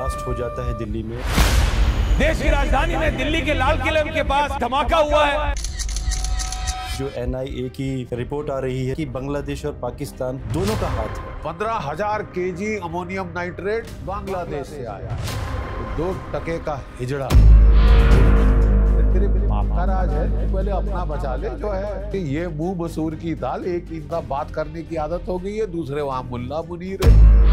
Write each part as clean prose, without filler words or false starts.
Blast हो जाता है दिल्ली में। देश की राजधानी में दिल्ली के लाल किले के पास धमाका हुआ है। जो NIA की रिपोर्ट आ रही है कि बांग्लादेश और पाकिस्तान दोनों का हाथ है। 15,000 केजी अमोनियम नाइट्रेट बांग्लादेश से आया, 2% का हिजड़ा। तेरे बाप का राज है, पहले अपना बचा ले। जो है ये मुंह मसूर की दाल, एक इंदा बात करने की आदत हो गई है, दूसरे वहां मुल्ला मुनीर है।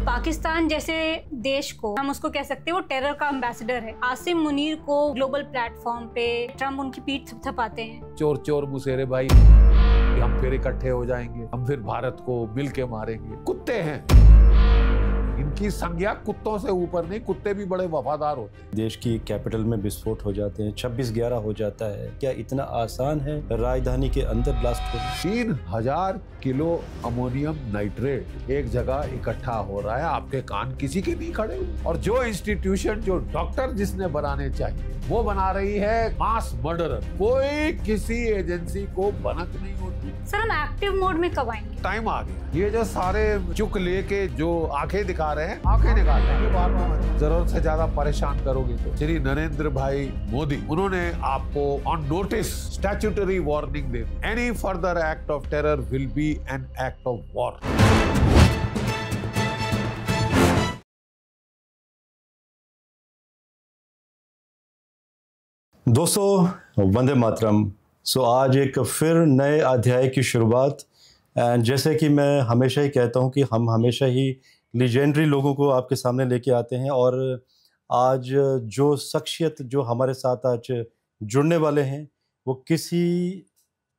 पाकिस्तान जैसे देश को हम उसको कह सकते हैं वो टेरर का एम्बेसडर है। आसिम मुनीर को ग्लोबल प्लेटफॉर्म पे ट्रम्प उनकी पीठ थपथपाते हैं। चोर चोर मुसेरे भाई, हम फिर इकट्ठे हो जाएंगे, हम फिर भारत को मिल के मारेंगे। कुत्ते हैं, इनकी संज्ञा कुत्तों से ऊपर नहीं, कुत्ते भी बड़े वफादार होते हैं। देश की कैपिटल में विस्फोट हो जाते हैं, 26/11 हो जाता है। क्या इतना आसान है राजधानी के अंदर ब्लास्ट होना? 3,000 किलो अमोनियम नाइट्रेट एक जगह इकट्ठा हो रहा है, आपके कान किसी के नहीं खड़े। और जो इंस्टीट्यूशन, जो डॉक्टर जिसने बनाने चाहिए, वो बना रही है मास मर्डरर। कोई किसी एजेंसी को भनक नहीं होती। सर हम एक्टिव मोड में कब आएंगे? टाइम आ गया। ये जो सारे चुक लेके जो आंखें दिखा रहे हैं, आंखें निकाल लेंगे बाद में। जरूरत से ज्यादा परेशान करोगे तो। श्री नरेंद्र भाई मोदी, उन्होंने आपको on notice statutory warning they the. Any further act of terror will be an act of war. दोस्तों वंदे मातरम। आज एक फिर नए अध्याय की शुरुआत। एंड जैसे कि मैं हमेशा ही कहता हूं कि हम हमेशा ही लीजेंडरी लोगों को आपके सामने लेके आते हैं। और आज जो शख्सियत जो हमारे साथ आज जुड़ने वाले हैं वो किसी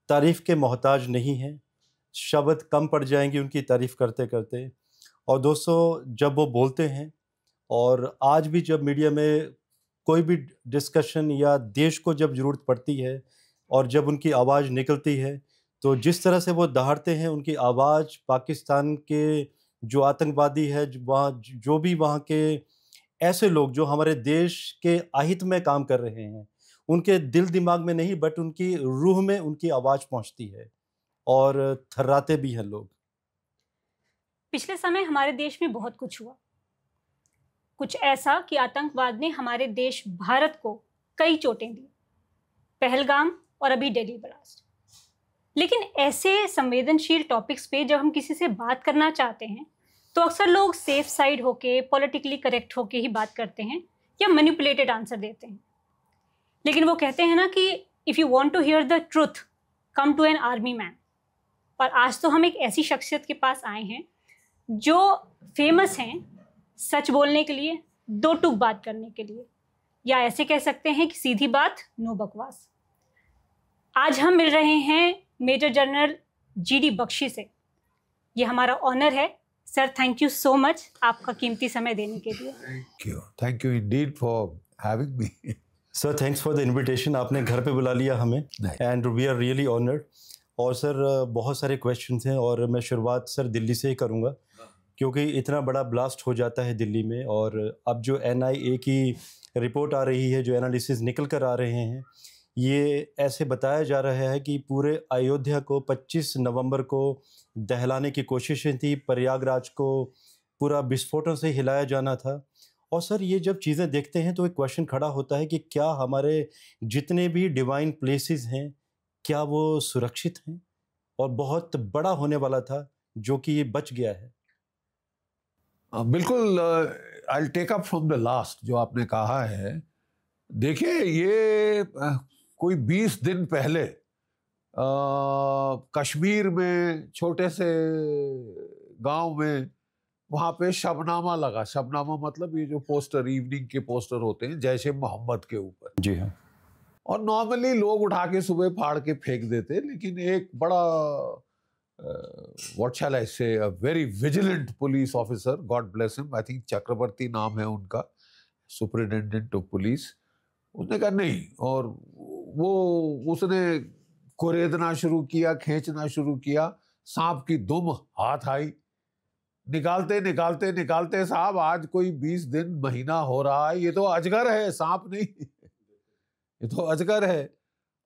तारीफ़ के मोहताज नहीं हैं। शब्द कम पड़ जाएंगे उनकी तारीफ़ करते करते। और दोस्तों जब वो बोलते हैं, और आज भी जब मीडिया में कोई भी डिस्कशन या देश को जब ज़रूरत पड़ती है और जब उनकी आवाज़ निकलती है, तो जिस तरह से वो दहाड़ते हैं, उनकी आवाज़ पाकिस्तान के जो आतंकवादी है, जो भी वहाँ के ऐसे लोग जो हमारे देश के अहित में काम कर रहे हैं, उनके दिल दिमाग में नहीं बट उनकी रूह में उनकी आवाज़ पहुँचती है और थर्राते भी हैं लोग। पिछले समय हमारे देश में बहुत कुछ हुआ, कुछ ऐसा कि आतंकवाद ने हमारे देश भारत को कई चोटें दी, पहलगाम और अभी दिल्ली ब्लास्ट। लेकिन ऐसे संवेदनशील टॉपिक्स पे जब हम किसी से बात करना चाहते हैं तो अक्सर लोग सेफ साइड होके, पॉलिटिकली करेक्ट होके ही बात करते हैं या मैनिपुलेटेड आंसर देते हैं। लेकिन वो कहते हैं ना कि if you want to hear the truth come to an army man. और आज तो हम एक ऐसी शख्सियत के पास आए हैं जो फेमस हैं सच बोलने के लिए, दो टूक बात करने के लिए, या ऐसे कह सकते हैं कि सीधी बात नो बकवास। आज हम मिल रहे हैं मेजर जनरल GD बख्शी से। ये हमारा ऑनर है। Sir thank you so much आपका कीमती समय देने के लिए। Thank you indeed for having me. Sir thanks for the invitation. आपने घर पे बुला लिया हमें and we are really honoured. और सर बहुत सारे क्वेश्चंस हैं और मैं शुरुआत सर दिल्ली से ही करूँगा क्योंकि इतना बड़ा ब्लास्ट हो जाता है दिल्ली में। और अब जो NIA की रिपोर्ट आ रही है, जो एनालिसिस निकल कर आ रहे हैं, ये ऐसे बताया जा रहा है कि पूरे अयोध्या को 25 नवंबर को दहलाने की कोशिशें थी, प्रयागराज को पूरा विस्फोटों से हिलाया जाना था। और सर ये जब चीज़ें देखते हैं तो एक क्वेश्चन खड़ा होता है कि क्या हमारे जितने भी डिवाइन प्लेसेस हैं क्या वो सुरक्षित हैं? और बहुत बड़ा होने वाला था जो कि ये बच गया है। बिल्कुल। I take up from the last जो आपने कहा है। देखिए ये कोई 20 दिन पहले कश्मीर में छोटे से गांव में वहाँ पे शबनामा लगा। शबनामा मतलब ये जो पोस्टर, इवनिंग के पोस्टर होते हैं जैश ए मोहम्मद के ऊपर। जी हाँ। और नॉर्मली लोग उठा के सुबह फाड़ के फेंक देते, लेकिन एक बड़ा what shall I say, a very vigilant police officer, God bless him, I think Chakravarti नाम है उनका, सुपरिटेंडेंट ऑफ पुलिस, उसने कहा नहीं। और वो उसने कुरेदना शुरू किया, खींचना शुरू किया, सांप की दुम हाथ आई, निकालते निकालते निकालते साहब आज कोई 20 दिन महीना हो रहा है, ये तो अजगर है, सांप नहीं, ये तो अजगर है।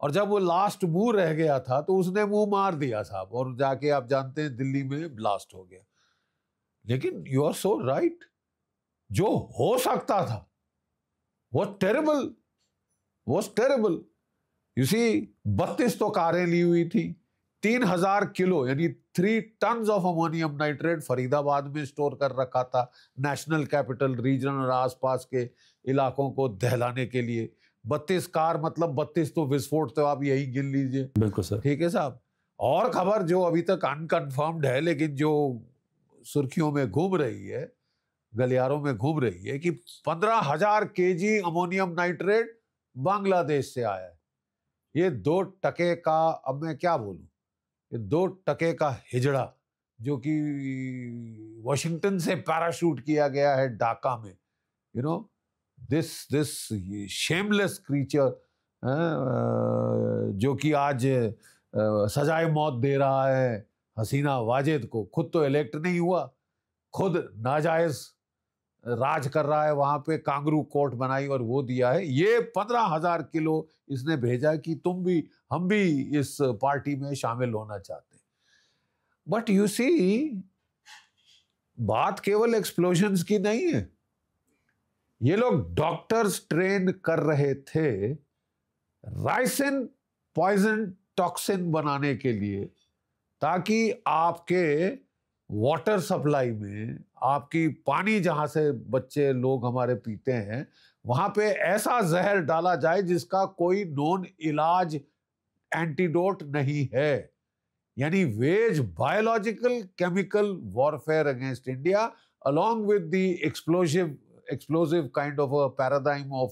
और जब वो लास्ट मुंह रह गया था तो उसने मुंह मार दिया साहब, और जाके आप जानते हैं दिल्ली में ब्लास्ट हो गया। लेकिन यू आर सो राइट, जो हो सकता था was terrible. You see, 32 तो कारें ली हुई थी, 3000 किलो यानी 3 tons of ammonium nitrate Faridabad में स्टोर कर रखा था, नेशनल कैपिटल रीजन और आसपास के इलाकों को दहलाने के लिए। 32 कार मतलब 32 तो विस्फोट तो आप यही गिन लीजिए। बिल्कुल सर। ठीक है साहब। और खबर जो अभी तक अनकन्फर्म्ड है लेकिन जो सुर्खियों में घूम रही है, गलियारों में घूम रही है कि 15,000 केजी अमोनियम नाइट्रेट बांग्लादेश से आया है। ये 2 टके का, अब मैं क्या बोलूं, ये 2 टके का हिजड़ा जो कि वॉशिंगटन से पैराशूट किया गया है ढाका में, you know, this shameless creature जो कि आज सजाए मौत दे रहा है हसीना वाजिद को। खुद तो इलेक्ट नहीं हुआ, खुद नाजायज राज कर रहा है वहां पे, कांगरू कोर्ट बनाई और वो दिया है। ये 15,000 किलो इसने भेजा कि तुम भी, हम भी इस पार्टी में शामिल होना चाहते हैं। बट यू सी, बात केवल एक्सप्लोजन्स की नहीं है। ये लोग डॉक्टर्स ट्रेन कर रहे थे राइसिन पॉइजन टॉक्सिन बनाने के लिए, ताकि आपके वाटर सप्लाई में, आपकी पानी जहां से बच्चे लोग हमारे पीते हैं, वहां पे ऐसा जहर डाला जाए जिसका कोई नोन इलाज, एंटीडोट नहीं है। यानी wage biological chemical warfare against India along with the explosive kind of a paradigm of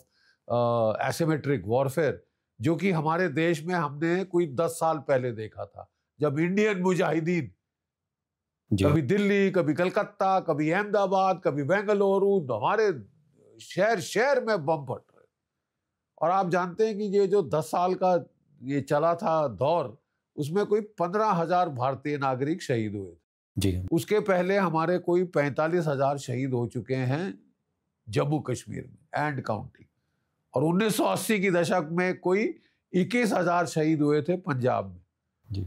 asymmetric warfare, जो कि हमारे देश में हमने कोई 10 साल पहले देखा था, जब इंडियन मुजाहिदीन कभी दिल्ली, कभी कलकत्ता, कभी अहमदाबाद, कभी बेंगलुरु, हमारे शहर शहर में बम फट रहे। और आप जानते हैं कि ये जो 10 साल का ये चला था दौर, उसमें कोई 15,000 भारतीय नागरिक शहीद हुए थे जी। उसके पहले हमारे कोई 45,000 शहीद हो चुके हैं जम्मू कश्मीर में एंड काउंटिंग, और 1980 की दशक में कोई 21,000 शहीद हुए थे पंजाब में जी।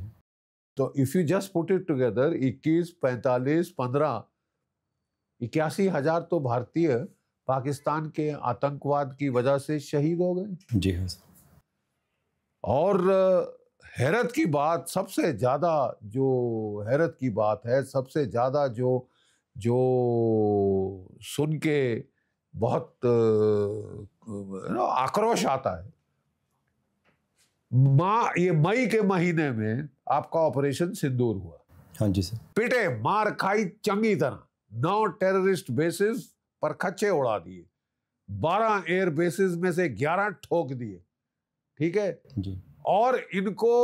तो if you just put it together, 21, 45, 15, 81,000 तो भारतीय पाकिस्तान के आतंकवाद की वजह से शहीद हो गए। जी हाँ। और हैरत की बात, सबसे ज्यादा जो हैरत की बात है, सबसे ज्यादा जो सुन के बहुत आक्रोश आता है, ये मई के महीने में आपका ऑपरेशन सिंदूर हुआ। हाँ जी सर। पिटे, मार खाई चंगी तरह, 9 टेररिस्ट बेसिस पर खच्चे उड़ा दिए, 12 एयर बेसिस में से 11 ठोक दिए। ठीक है जी। और इनको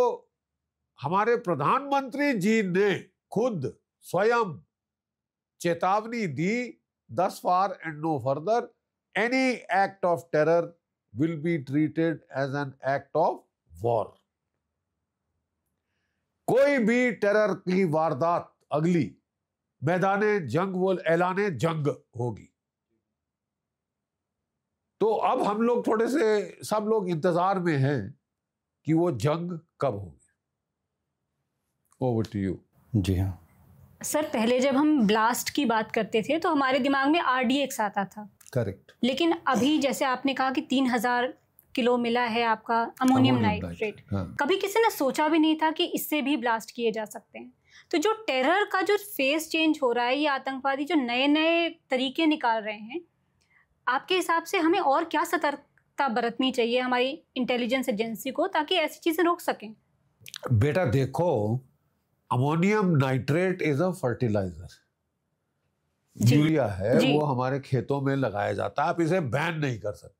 हमारे प्रधानमंत्री जी ने खुद स्वयं चेतावनी दी, thus far and no further, any act of terror will be treated as an act of war. कोई भी टेरर की वारदात अगली मैदाने जंग, वो ऐलाने जंग होगी। तो अब हम लोग थोड़े से सब लोग इंतजार में हैं कि वो जंग कब होगी। Over to you. जी हाँ सर, पहले जब हम ब्लास्ट की बात करते थे तो हमारे दिमाग में RDX आता था। करेक्ट। लेकिन अभी जैसे आपने कहा कि 3,000 किलो मिला है आपका अमोनियम नाइट्रेट, हाँ। कभी किसी ने सोचा भी नहीं था कि इससे भी ब्लास्ट किए जा सकते हैं। तो जो टेरर का जो फेस चेंज हो रहा है, ये आतंकवादी जो नए नए तरीके निकाल रहे हैं, आपके हिसाब से हमें और क्या सतर्कता बरतनी चाहिए हमारी इंटेलिजेंस एजेंसी को, ताकि ऐसी चीजें रोक सकें? बेटा देखो, ammonium nitrate is a fertiliser, urea है, वो हमारे खेतों में लगाया जाता है। आप इसे बैन नहीं कर सकते।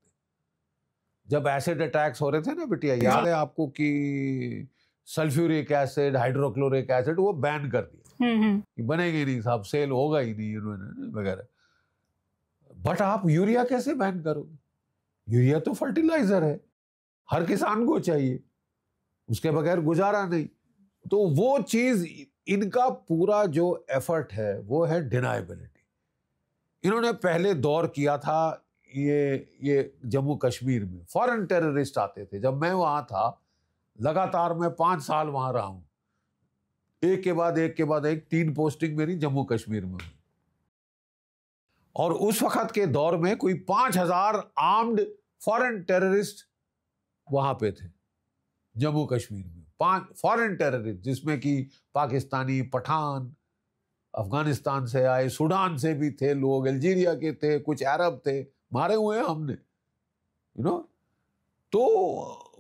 जब एसिड अटैक्स हो रहे थे ना बिटिया, याद है आपको कि सल्फ्यूरिक एसिड, हाइड्रोक्लोरिक एसिड, वो बैन कर दिया, बनेगी नहीं साहब, सेल होगा ही नहीं इन्होंने वगैरह। बट आप यूरिया कैसे बैन करोगे? यूरिया तो फर्टिलाइजर है, हर किसान को चाहिए, उसके बगैर गुजारा नहीं। तो वो चीज, इनका पूरा जो एफर्ट है वो है डिनाइबिलिटी। इन्होंने पहले दौर किया था ये जम्मू कश्मीर में, फॉरेन टेररिस्ट आते थे। जब मैं वहां था, लगातार मैं 5 साल वहां रहा हूं, एक के बाद एक 3 पोस्टिंग मेरी जम्मू कश्मीर में हुई। और उस वक्त के दौर में कोई 5,000 आर्म्ड फॉरेन टेररिस्ट वहां पे थे जम्मू कश्मीर में, 5 फॉरेन टेररिस्ट, जिसमें कि पाकिस्तानी, पठान, अफगानिस्तान से आए, सूडान से भी थे लोग, अल्जीरिया के थे, कुछ अरब थे, मारे हुए हैं हमने, यू नो। तो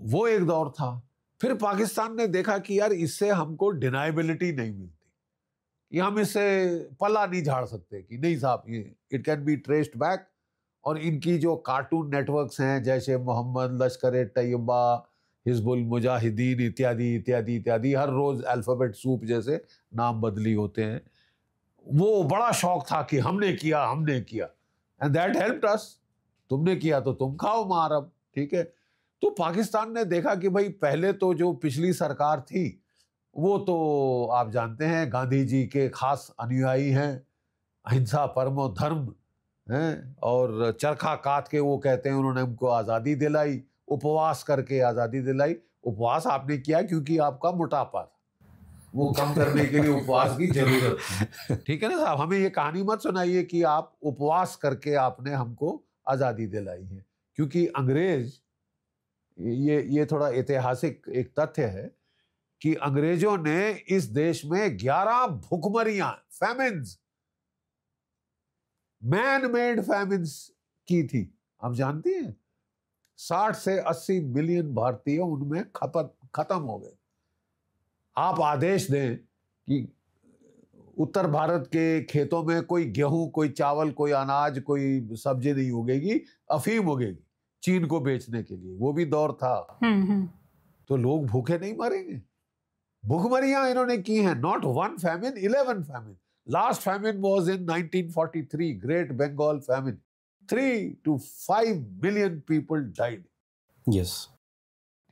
वो एक दौर था। फिर पाकिस्तान ने देखा कि यार इससे हमको डिनाइबिलिटी नहीं मिलती, कि हम इससे पल्ला नहीं झाड़ सकते, कि नहीं साहब ये it can be traced back. और इनकी जो कार्टून नेटवर्क्स हैं, जैसे मोहम्मद, लश्कर-ए-तैयबा, हिजबुल मुजाहिदीन इत्यादि इत्यादि इत्यादि, हर रोज अल्फाबेट सूप जैसे नाम बदली होते हैं, वो बड़ा शौक था कि हमने किया, हमने किया, एंड दैट हेल्प्ड अस। तुमने किया तो तुम खाओ मार अब, ठीक है। तो पाकिस्तान ने देखा कि भाई पहले तो जो पिछली सरकार थी वो तो आप जानते हैं गांधी जी के खास अनुयायी हैं, अहिंसा परमो धर्म हैं, और चरखा काट के वो कहते हैं उन्होंने हमको आज़ादी दिलाई, उपवास करके आज़ादी दिलाई। उपवास आपने किया क्योंकि आपका मोटापा था, वो कम करने के लिए उपवास की जरूरत थी, ठीक है ना साहब। हमें ये कहानी मत सुनाइए कि आप उपवास करके आपने हमको आज़ादी दिलाई है, क्योंकि अंग्रेज, ये थोड़ा ऐतिहासिक एक तथ्य है कि अंग्रेजों ने इस देश में 11 भुखमरियां, फैमिन्स, मैन मेड फैमिन्स की थी। आप जानती हैं 60 से 80 मिलियन भारतीय उनमें खत्म हो गए। आप आदेश दें कि उत्तर भारत के खेतों में कोई गेहूं, कोई चावल, कोई अनाज, कोई सब्जी नहीं उगेगी, अफीम उगेगी चीन को बेचने के लिए, वो भी दौर था। तो लोग भूखे नहीं मरेंगे। भुखमरियां इन्होंने की हैं, not 1 famine, 11 famine। Last famine was in 1943, great Bengal famine। 3 to 5 million people died। Yes,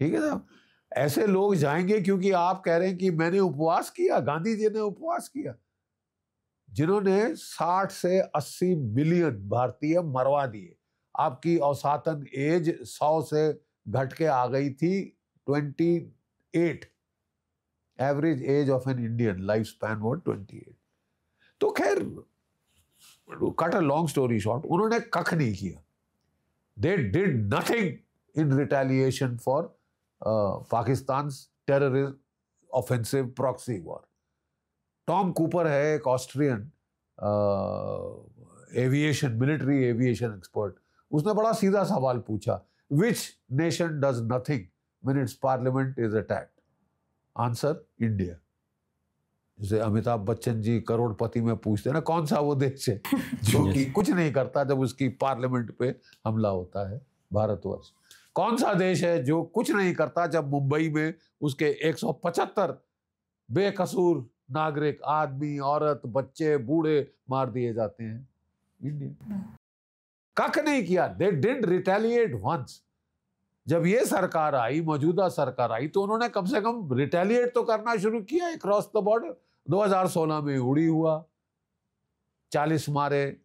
ठीक है साहब। ऐसे लोग जाएंगे क्योंकि आप कह रहे हैं कि मैंने उपवास किया, गांधी जी ने उपवास किया, जिन्होंने 60 से 80 मिलियन भारतीय मरवा दिए। आपकी औसतन एज 100 से घट के आ गई थी 28। Average age of an Indian life span वो 28। तो खैर, cut a long story short, उन्होंने कख नहीं किया। They did nothing in retaliation for Pakistan terrorist offensive proxy war. Tom Cooper है एक Austrian aviation, military aviation expert, उसने बड़ा सीधा सवाल पूछा, which nation does nothing when it's parliament is attacked? Answer, India. जैसे अमिताभ बच्चन जी करोड़पति में पूछते हैं ना, कौन सा वो देश है जो कि कुछ नहीं करता जब उसकी पार्लियामेंट पे हमला होता है? भारतवर्ष। कौन सा देश है जो कुछ नहीं करता जब मुंबई में उसके 175 बेकसूर नागरिक, आदमी, औरत, बच्चे, बूढ़े मार दिए जाते हैं? इंडिया। कख नहीं किया। They didn't retaliate once. जब ये सरकार आई, मौजूदा सरकार आई, तो उन्होंने कम से कम रिटेलिएट तो करना शुरू किया अक्रॉस द बॉर्डर। 2016 में उड़ी हुआ, 40 मारे,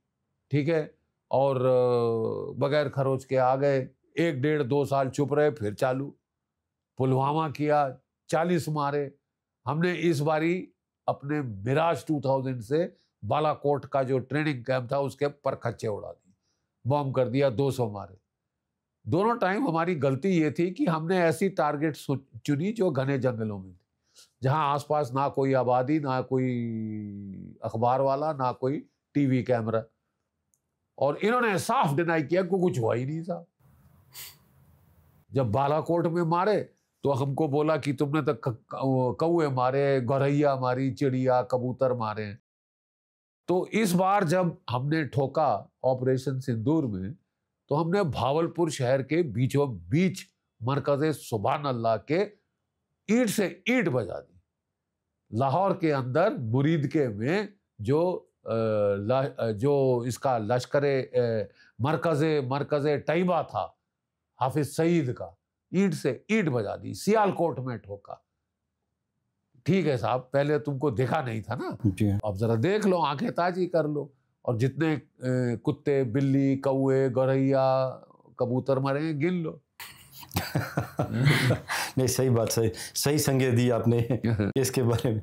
ठीक है, और बगैर खरोच के आ गए। 1 डेढ़ 2 साल चुप रहे, फिर चालू। पुलवामा किया, 40 मारे। हमने इस बारी अपने मिराज 2000 से बालाकोट का जो ट्रेनिंग कैंप था उसके पर खच्चे उड़ा दिए, बॉम्ब कर दिया, 200 मारे। दोनों टाइम हमारी गलती ये थी कि हमने ऐसी टारगेट चुनी जो घने जंगलों में थी, जहां आसपास ना कोई आबादी, ना कोई अखबार वाला, ना कोई टीवी कैमरा। और इन्होंने साफ डिनाई किया कि कुछ हुआ ही नहीं था। जब बालाकोट में मारे तो हमको बोला कि तुमने तो कौए मारे, गौरैया मारी, चिड़िया, कबूतर मारे। तो इस बार जब हमने ठोका ऑपरेशन सिंदूर में, तो हमने भावलपुर शहर के बीचों बीच मरकज़े सुभान अल्लाह के ईंट से ईंट बजा दी। लाहौर के अंदर मुरीदके में जो इसका लश्करे मरकज़े तैयबा था हाफिज सईद का, ईंट से ईंट बजा दी। सियालकोट में ठोका। ठीक है साहब, पहले तुमको देखा नहीं था ना, अब जरा देख लो, आंखें ताजी कर लो। और जितने कुत्ते, बिल्ली, कौए, गौरैया, कबूतर मरे गिन लो। नहीं, सही बात, सही संज्ञा दी आपने इसके बारे में।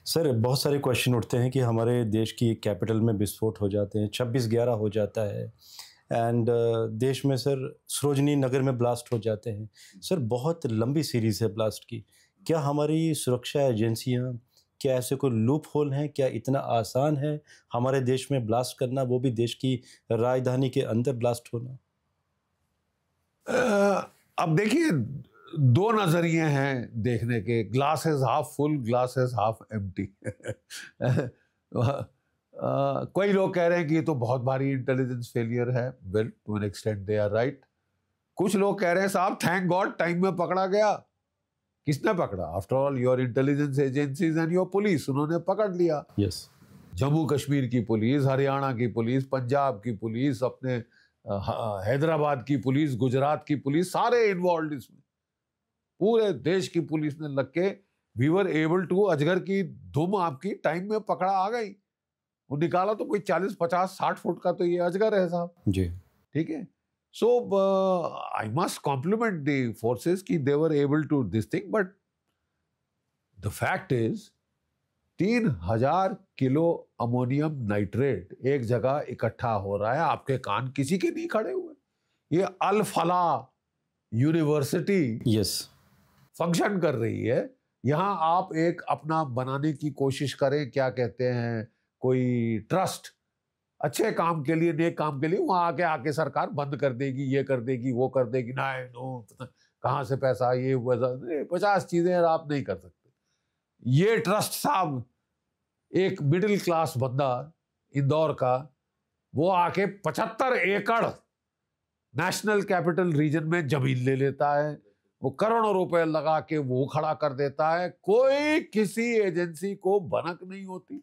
सर, बहुत सारे क्वेश्चन उठते हैं कि हमारे देश की कैपिटल में विस्फोट हो जाते हैं, 26/11 हो जाता है, एंड देश में सर सरोजनी नगर में ब्लास्ट हो जाते हैं। सर, बहुत लंबी सीरीज़ है ब्लास्ट की। क्या हमारी सुरक्षा एजेंसियां, क्या ऐसे कोई लूप होल हैं? क्या इतना आसान है हमारे देश में ब्लास्ट करना, वो भी देश की राजधानी के अंदर ब्लास्ट होना? अब देखिए, दो नजरिए हैं देखने के, glass is half full, glass is half empty. कोई लोग कह रहे हैं कि ये तो बहुत भारी इंटेलिजेंस फेलियर है। Well, to an extent they are right. कुछ लोग कह रहे हैं साहब थैंक गॉड टाइम में पकड़ा गया। किसने पकड़ा? After all your intelligence agencies and your police, उन्होंने पकड़ लिया। यस। जम्मू कश्मीर की पुलिस, हरियाणा की पुलिस, पंजाब की पुलिस, अपने हैदराबाद की पुलिस, गुजरात की पुलिस, सारे इन्वॉल्व इसमें। पूरे देश की पुलिस ने लग के वी वर एबल टू, अजगर की धुम आपकी टाइम में पकड़ा आ गई। वो निकाला तो कोई 40, 50, 60 फुट का तो ये अजगर है साहब जी। ठीक है। So I must compliment the forces कि they were able to this thing, but the fact is 3000 kilo ammonium nitrate एक जगह इकट्ठा हो रहा है। आपके कान किसी के नहीं खड़े हुए। ये अल फला यूनिवर्सिटी यस फंक्शन कर रही है। यहां आप एक अपना बनाने की कोशिश करें, क्या कहते हैं, कोई ट्रस्ट अच्छे काम के लिए, नेक काम के लिए, वहां आके सरकार बंद कर देगी, ये कर देगी, वो कर देगी, ना नो कहां से पैसा, ये 50 चीजें आप नहीं कर सकते। ये ट्रस्ट साहब, एक मिडिल क्लास बंदा इंदौर का, वो आके 75 एकड़ नेशनल कैपिटल रीजन में जमीन ले लेता है। वो करोड़ों रुपए लगा के वो खड़ा कर देता है। कोई किसी एजेंसी को भनक नहीं होती।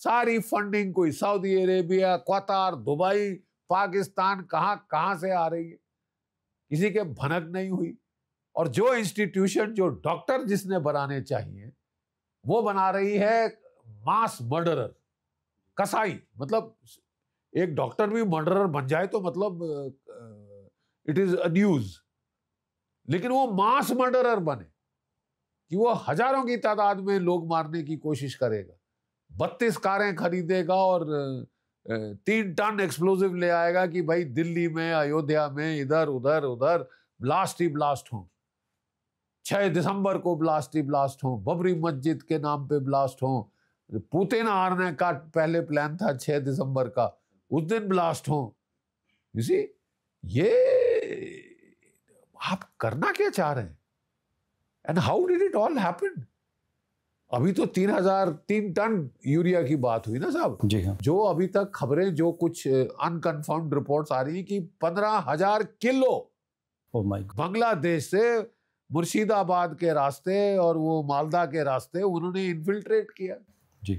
सारी फंडिंग कोई सऊदी अरेबिया, कतार, दुबई, पाकिस्तान, कहां से आ रही है, किसी के भनक नहीं हुई। और जो इंस्टीट्यूशन, जो डॉक्टर जिसने बनाने चाहिए, वो बना रही है मास मर्डरर, कसाई। मतलब एक डॉक्टर भी मर्डरर बन जाए तो मतलब इट इज अ न्यूज। लेकिन वो मास मर्डरर बने कि वो हजारों की तादाद में लोग मारने की कोशिश करेगा, 32 कारें खरीदेगा और 3 टन एक्सप्लोजिव ले आएगा कि भाई दिल्ली में, अयोध्या में, इधर उधर उधर ब्लास्ट ही ब्लास्ट हो। 6 दिसंबर को ब्लास्ट ही ब्लास्ट हो, बबरी मस्जिद के नाम पे ब्लास्ट हो। पुतिन हारने का पहले प्लान था 6 दिसंबर का, उस दिन ब्लास्ट हो। You see, ये आप करना क्या चाह रहे हैं? And how did it all happen? अभी तो 3 टन यूरिया की बात हुई ना साहब जी हाँ। जो अभी तक खबरें, जो कुछ अनकन्फर्म्ड रिपोर्ट्स आ रही है कि 15,000 kilo oh my God Bangladesh से मुर्शिदाबाद के रास्ते और वो मालदा के रास्ते उन्होंने इन्फिल्ट्रेट किया। जी।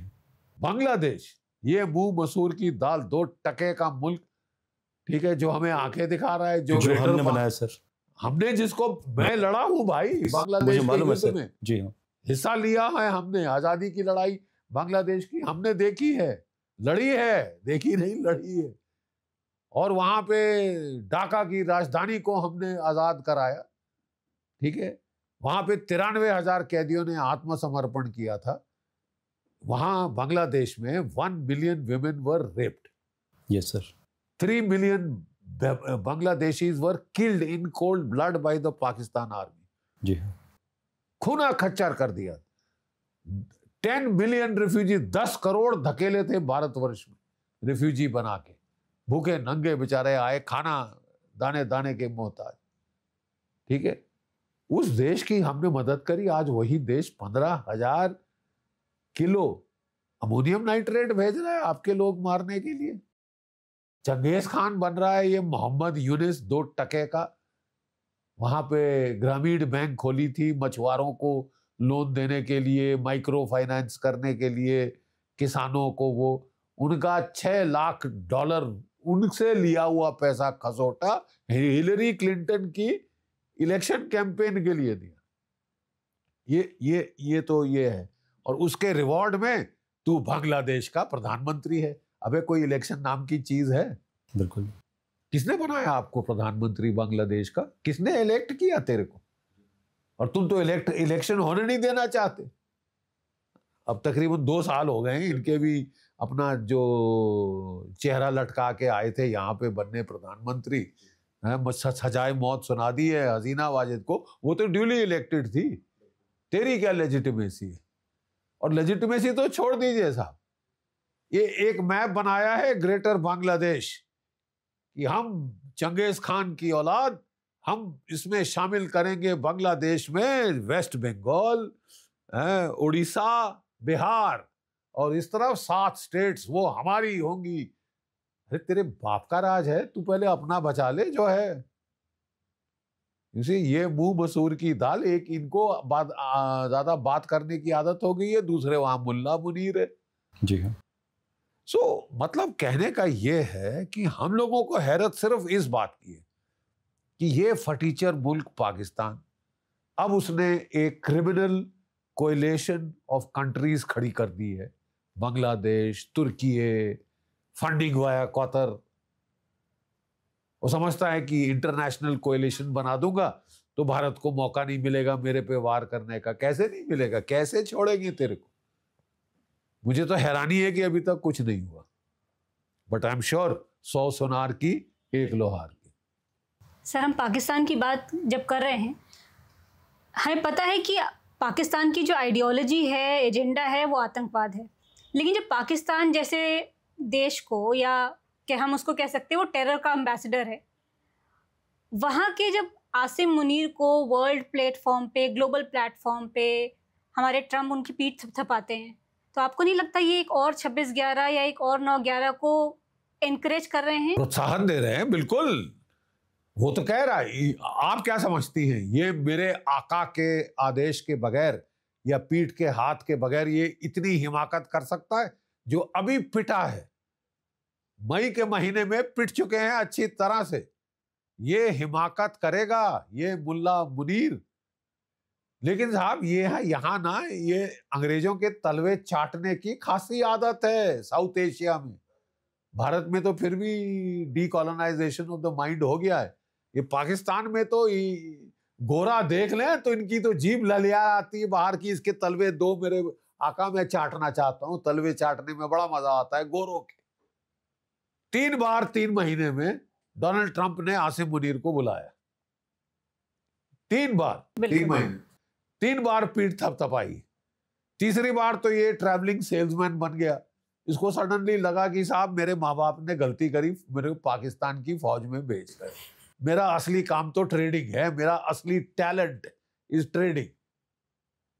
बांग्लादेश, ये मुंह मसूर की दाल, 2 टके का मुल्क, ठीक है, जो हमें आंखें दिखा रहा है, जो हमने बनाया सर, हमने, जिसको मैं लड़ा हूं भाई बांग्लादेश मुझे के मालूम है युद्ध सर। में जी हाँ। हिस्सा लिया है हमने। आजादी की लड़ाई बांग्लादेश की हमने देखी है, लड़ी है, देखी नहीं, लड़ी है। और वहां पे ढाका की राजधानी को हमने आजाद कराया, ठीक है। वहां पे 93,000 कैदियों ने आत्मसमर्पण किया था। वहां बांग्लादेश में 1 million women were raped. Yes sir. 3 million Bangladeshis were killed in cold blood by the Pakistan army. जी हाँ। खूना खच्चर कर दिया। 10 मिलियन रिफ्यूजी, 10 करोड़ धकेले थे भारतवर्ष में रिफ्यूजी बना के। भूखे नंगे बेचारे आए, खाना दाने दाने के मोहताज, ठीक है। उस देश की हमने मदद करी। आज वही देश 15,000 किलो अमोनियम नाइट्रेट भेज रहा है आपके लोग मारने के लिए। चंगेज खान बन रहा है ये मोहम्मद यूनिस, 2 टके का। वहां पे ग्रामीण बैंक खोली थी मछुआरों को लोन देने के लिए, माइक्रो फाइनेंस करने के लिए किसानों को। वो उनका $6 लाख उनसे लिया हुआ पैसा खसोटा हिलरी क्लिंटन की इलेक्शन कैंपेन के लिए दिया। ये तो ये है। और उसके रिवॉर्ड में तू बांग्लादेश का प्रधानमंत्री है। अबे कोई इलेक्शन नाम की चीज है? बिल्कुल। किसने बनाया आपको प्रधानमंत्री बांग्लादेश का? किसने इलेक्ट किया तेरे को? और तुम तो इलेक्शन होने नहीं देना चाहते। अब तकरीबन 2 साल हो गए हैं इनके भी अपना जो चेहरा लटका के आए थे यहाँ पे बनने प्रधानमंत्री, सजाए मौत सुना दी है हसीना वाजिद को। वो तो ड्यूली इलेक्टेड थी, तेरी क्या लेजिटिमेसी है? और लेजिटिमेसी तो छोड़ दीजिए साहब, ये एक मैप बनाया है ग्रेटर बांग्लादेश कि हम चंगेज खान की औलाद, हम इसमें शामिल करेंगे बांग्लादेश में वेस्ट बंगाल, उड़ीसा, बिहार और इस तरफ 7 स्टेट्स वो हमारी होंगी। अरे तेरे बाप का राज है, तू पहले अपना बचा ले जो है। ये मुंह मसूर की दाल, एक इनको ज्यादा बात करने की आदत हो गई है, दूसरे वहां मुल्ला मुनीर है। जी हाँ। मतलब कहने का ये है कि हम लोगों को हैरत सिर्फ इस बात की है कि ये फटीचर मुल्क पाकिस्तान अब उसने एक क्रिमिनल कोएलिशन ऑफ कंट्रीज खड़ी कर दी है, बांग्लादेश, तुर्की, फंडिंग वाया कतर। वो समझता है कि इंटरनेशनल कोएलिशन बना दूंगा तो भारत को मौका नहीं मिलेगा मेरे पे वार करने का। कैसे नहीं मिलेगा? कैसे छोड़ेंगे तेरे को? मुझे तो हैरानी है कि अभी तक कुछ नहीं हुआ, बट आई एम श्योर 100 सोनार की 1 लोहार की। सर, हम पाकिस्तान की बात जब कर रहे हैं, हमें पता है कि पाकिस्तान की जो आइडियोलॉजी है, एजेंडा है, वो आतंकवाद है। लेकिन जब पाकिस्तान जैसे देश को, या कि हम उसको कह सकते हैं वो टेरर का एम्बेसडर है, वहाँ के जब आसिम मुनीर को वर्ल्ड प्लेटफॉर्म पे, ग्लोबल प्लेटफॉर्म पे हमारे ट्रम्प उनकी पीठ थपथपाते हैं, तो आपको नहीं लगता ये एक और 26/11 या एक और 9/11 को एनकरेज कर रहे हैं, प्रोत्साहन दे रहे हैं? बिल्कुल। वो तो कह रहा है, आप क्या समझती हैं ये मेरे आका के आदेश के बगैर या पीठ के हाथ के बगैर ये इतनी हिमाकत कर सकता है? जो अभी पिटा है, मई के महीने में पिट चुके हैं अच्छी तरह से, ये हिमाकत करेगा ये मुल्ला मुनीर? लेकिन साहब ये है यहाँ ना, ये अंग्रेजों के तलवे चाटने की खासी आदत है साउथ एशिया में। भारत में तो फिर भी डीकॉलोनाइजेशन ऑफ द माइंड हो गया है, ये पाकिस्तान में तो गोरा देख लें तो इनकी तो जीभ ललिया आती है बाहर की, इसके तलवे 2 मेरे आका मैं चाटना चाहता हूं। तलवे चाटने में बड़ा मजा आता है गोरों के। 3 बार 3 महीने में डोनाल्ड ट्रंप ने आसिम मुनीर को बुलाया, 3 बार 3 महीने, 3 बार पीठ थपथपाई। तीसरी बार तो ये ट्रैवलिंग सेल्समैन बन गया। इसको सडनली लगा कि साहब मेरे माँ बाप ने गलती करी, मेरे को पाकिस्तान की फौज में भेज रहे। मेरा असली काम तो ट्रेडिंग है, मेरा असली टैलेंट इज ट्रेडिंग।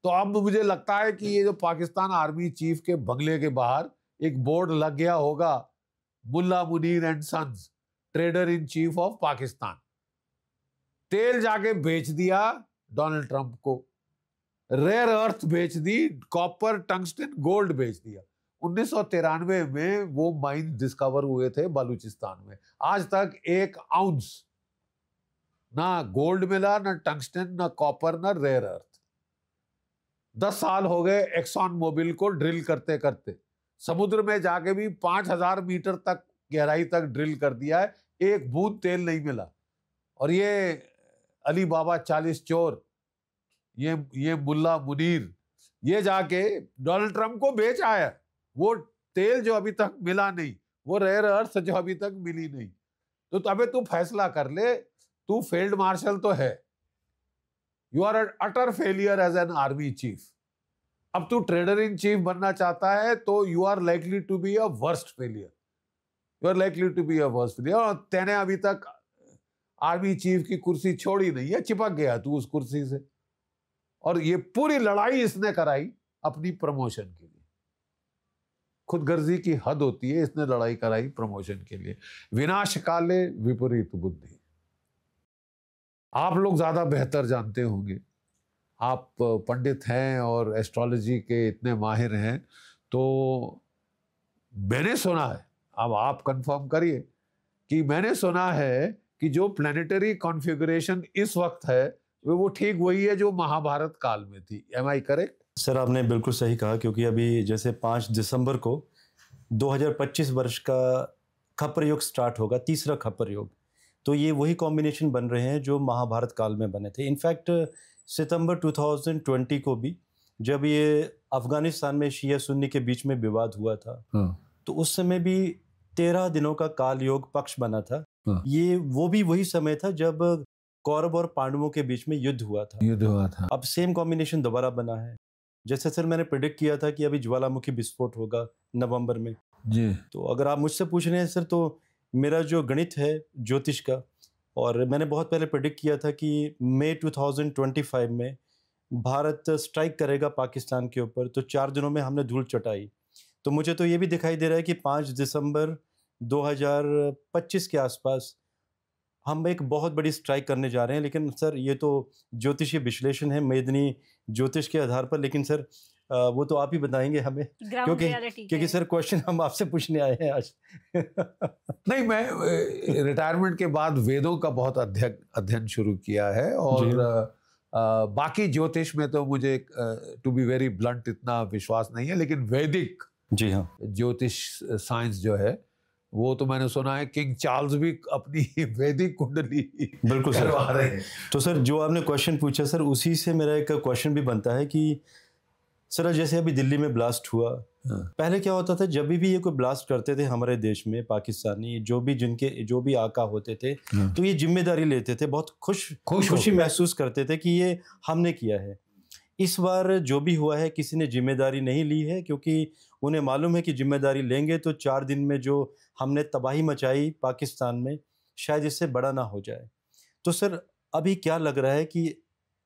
तो अब मुझे लगता है कि ये जो पाकिस्तान आर्मी चीफ के बंगले के बाहर एक बोर्ड लग गया होगा, Mulla Munir and sons, trader in chief of Pakistan. तेल जाके बेच दिया डोनाल्ड ट्रंप को, रेयर अर्थ बेच दी, कॉपर, टंगस्टन, गोल्ड बेच दिया। 1993 में वो माइन डिस्कवर हुए थे बलूचिस्तान में। आज तक 1 आउंस ना गोल्ड मिला, ना टंगस्टन, ना कॉपर, ना रेयर अर्थ। 10 साल हो गए एक्सॉन मोबिल को ड्रिल करते करते। समुद्र में जाके भी 5000 मीटर तक गहराई तक ड्रिल कर दिया है, 1 बूंद तेल नहीं मिला। और ये अली बाबा 40 चोर, ये मुल्ला मुनीर, ये जाके डोनाल्ड ट्रंप को बेच आया वो तेल जो अभी तक मिला नहीं, वो रेयर अर्थ जो अभी तक मिली नहीं। तो अबे तू फैसला कर ले, तू फील्ड मार्शल तो है, you are utter failure as an army chief. अब तू ट्रेडर इन चीफ बनना चाहता है तो you are likely to be a worst failure, you are likely to be a worst failure. और तेने अभी तक आर्मी चीफ की कुर्सी छोड़ी नहीं है, चिपक गया तू उस कुर्सी से। और ये पूरी लड़ाई इसने कराई अपनी प्रमोशन के लिए। खुदगर्जी की हद होती है, इसने लड़ाई कराई प्रमोशन के लिए। विनाश काले विपरीत बुद्धि। आप लोग ज्यादा बेहतर जानते होंगे, आप पंडित हैं और एस्ट्रोलॉजी के इतने माहिर हैं, तो मैंने सुना है, अब आप कंफर्म करिए, कि मैंने सुना है कि जो प्लैनेटरी कॉन्फ़िगरेशन इस वक्त है वो ठीक वही है जो महाभारत काल में थी। एम आई करेक्ट? सर आपने बिल्कुल सही कहा, क्योंकि अभी जैसे 5 दिसंबर को 2025 वर्ष का खप्पर युग स्टार्ट होगा, तीसरा खप्पर युग। तो ये वही कॉम्बिनेशन बन रहे हैं जो महाभारत काल में बने थे। इनफैक्ट सितंबर 2020 को भी जब ये अफगानिस्तान में शिया सुन्नी के बीच में विवाद हुआ था, तो उस समय भी 13 दिनों का काल योग पक्ष बना था। ये वो भी वही समय था जब कौरव और पांडवों के बीच में युद्ध हुआ था। अब सेम कॉम्बिनेशन दोबारा बना है। जैसे सर मैंने प्रेडिक्ट किया था कि अभी ज्वालामुखी विस्फोट होगा नवंबर में जी। तो अगर आप मुझसे पूछ रहे हैं सर, तो मेरा जो गणित है ज्योतिष का, और मैंने बहुत पहले प्रेडिक्ट किया था कि मई 2025 में भारत स्ट्राइक करेगा पाकिस्तान के ऊपर, तो 4 दिनों में हमने धूल चटाई। तो मुझे तो ये भी दिखाई दे रहा है कि 5 दिसंबर 2025 के आसपास हम एक बहुत बड़ी स्ट्राइक करने जा रहे हैं। लेकिन सर ये तो ज्योतिषीय विश्लेषण है मेदनी ज्योतिष के आधार पर, लेकिन सर वो तो आप ही बताएंगे हमें, क्योंकि सर क्वेश्चन हम आपसे पूछने आए हैं आज। नहीं, मैं रिटायरमेंट के बाद वेदों का बहुत अध्ययन शुरू किया है, और बाकी ज्योतिष में तो मुझे टू बी वेरी ब्लंट इतना विश्वास नहीं है, लेकिन वैदिक जी हाँ ज्योतिष साइंस जो है वो तो मैंने सुना है किंग चार्ल्स भी अपनी वैदिक कुंडली बिल्कुल करवा रहे हैं। तो सर जो आपने क्वेश्चन पूछा सर, उसी से मेरा एक क्वेश्चन भी बनता है कि सर जैसे अभी दिल्ली में ब्लास्ट हुआ, पहले क्या होता था जब भी ये कोई ब्लास्ट करते थे हमारे देश में पाकिस्तानी जो भी आका होते थे, तो ये जिम्मेदारी लेते थे, बहुत खुशी महसूस करते थे कि ये हमने किया है। इस बार जो भी हुआ है किसी ने जिम्मेदारी नहीं ली है, क्योंकि उन्हें मालूम है कि जिम्मेदारी लेंगे तो 4 दिन में जो हमने तबाही मचाई पाकिस्तान में शायद इससे बड़ा ना हो जाए। तो सर अभी क्या लग रहा है कि,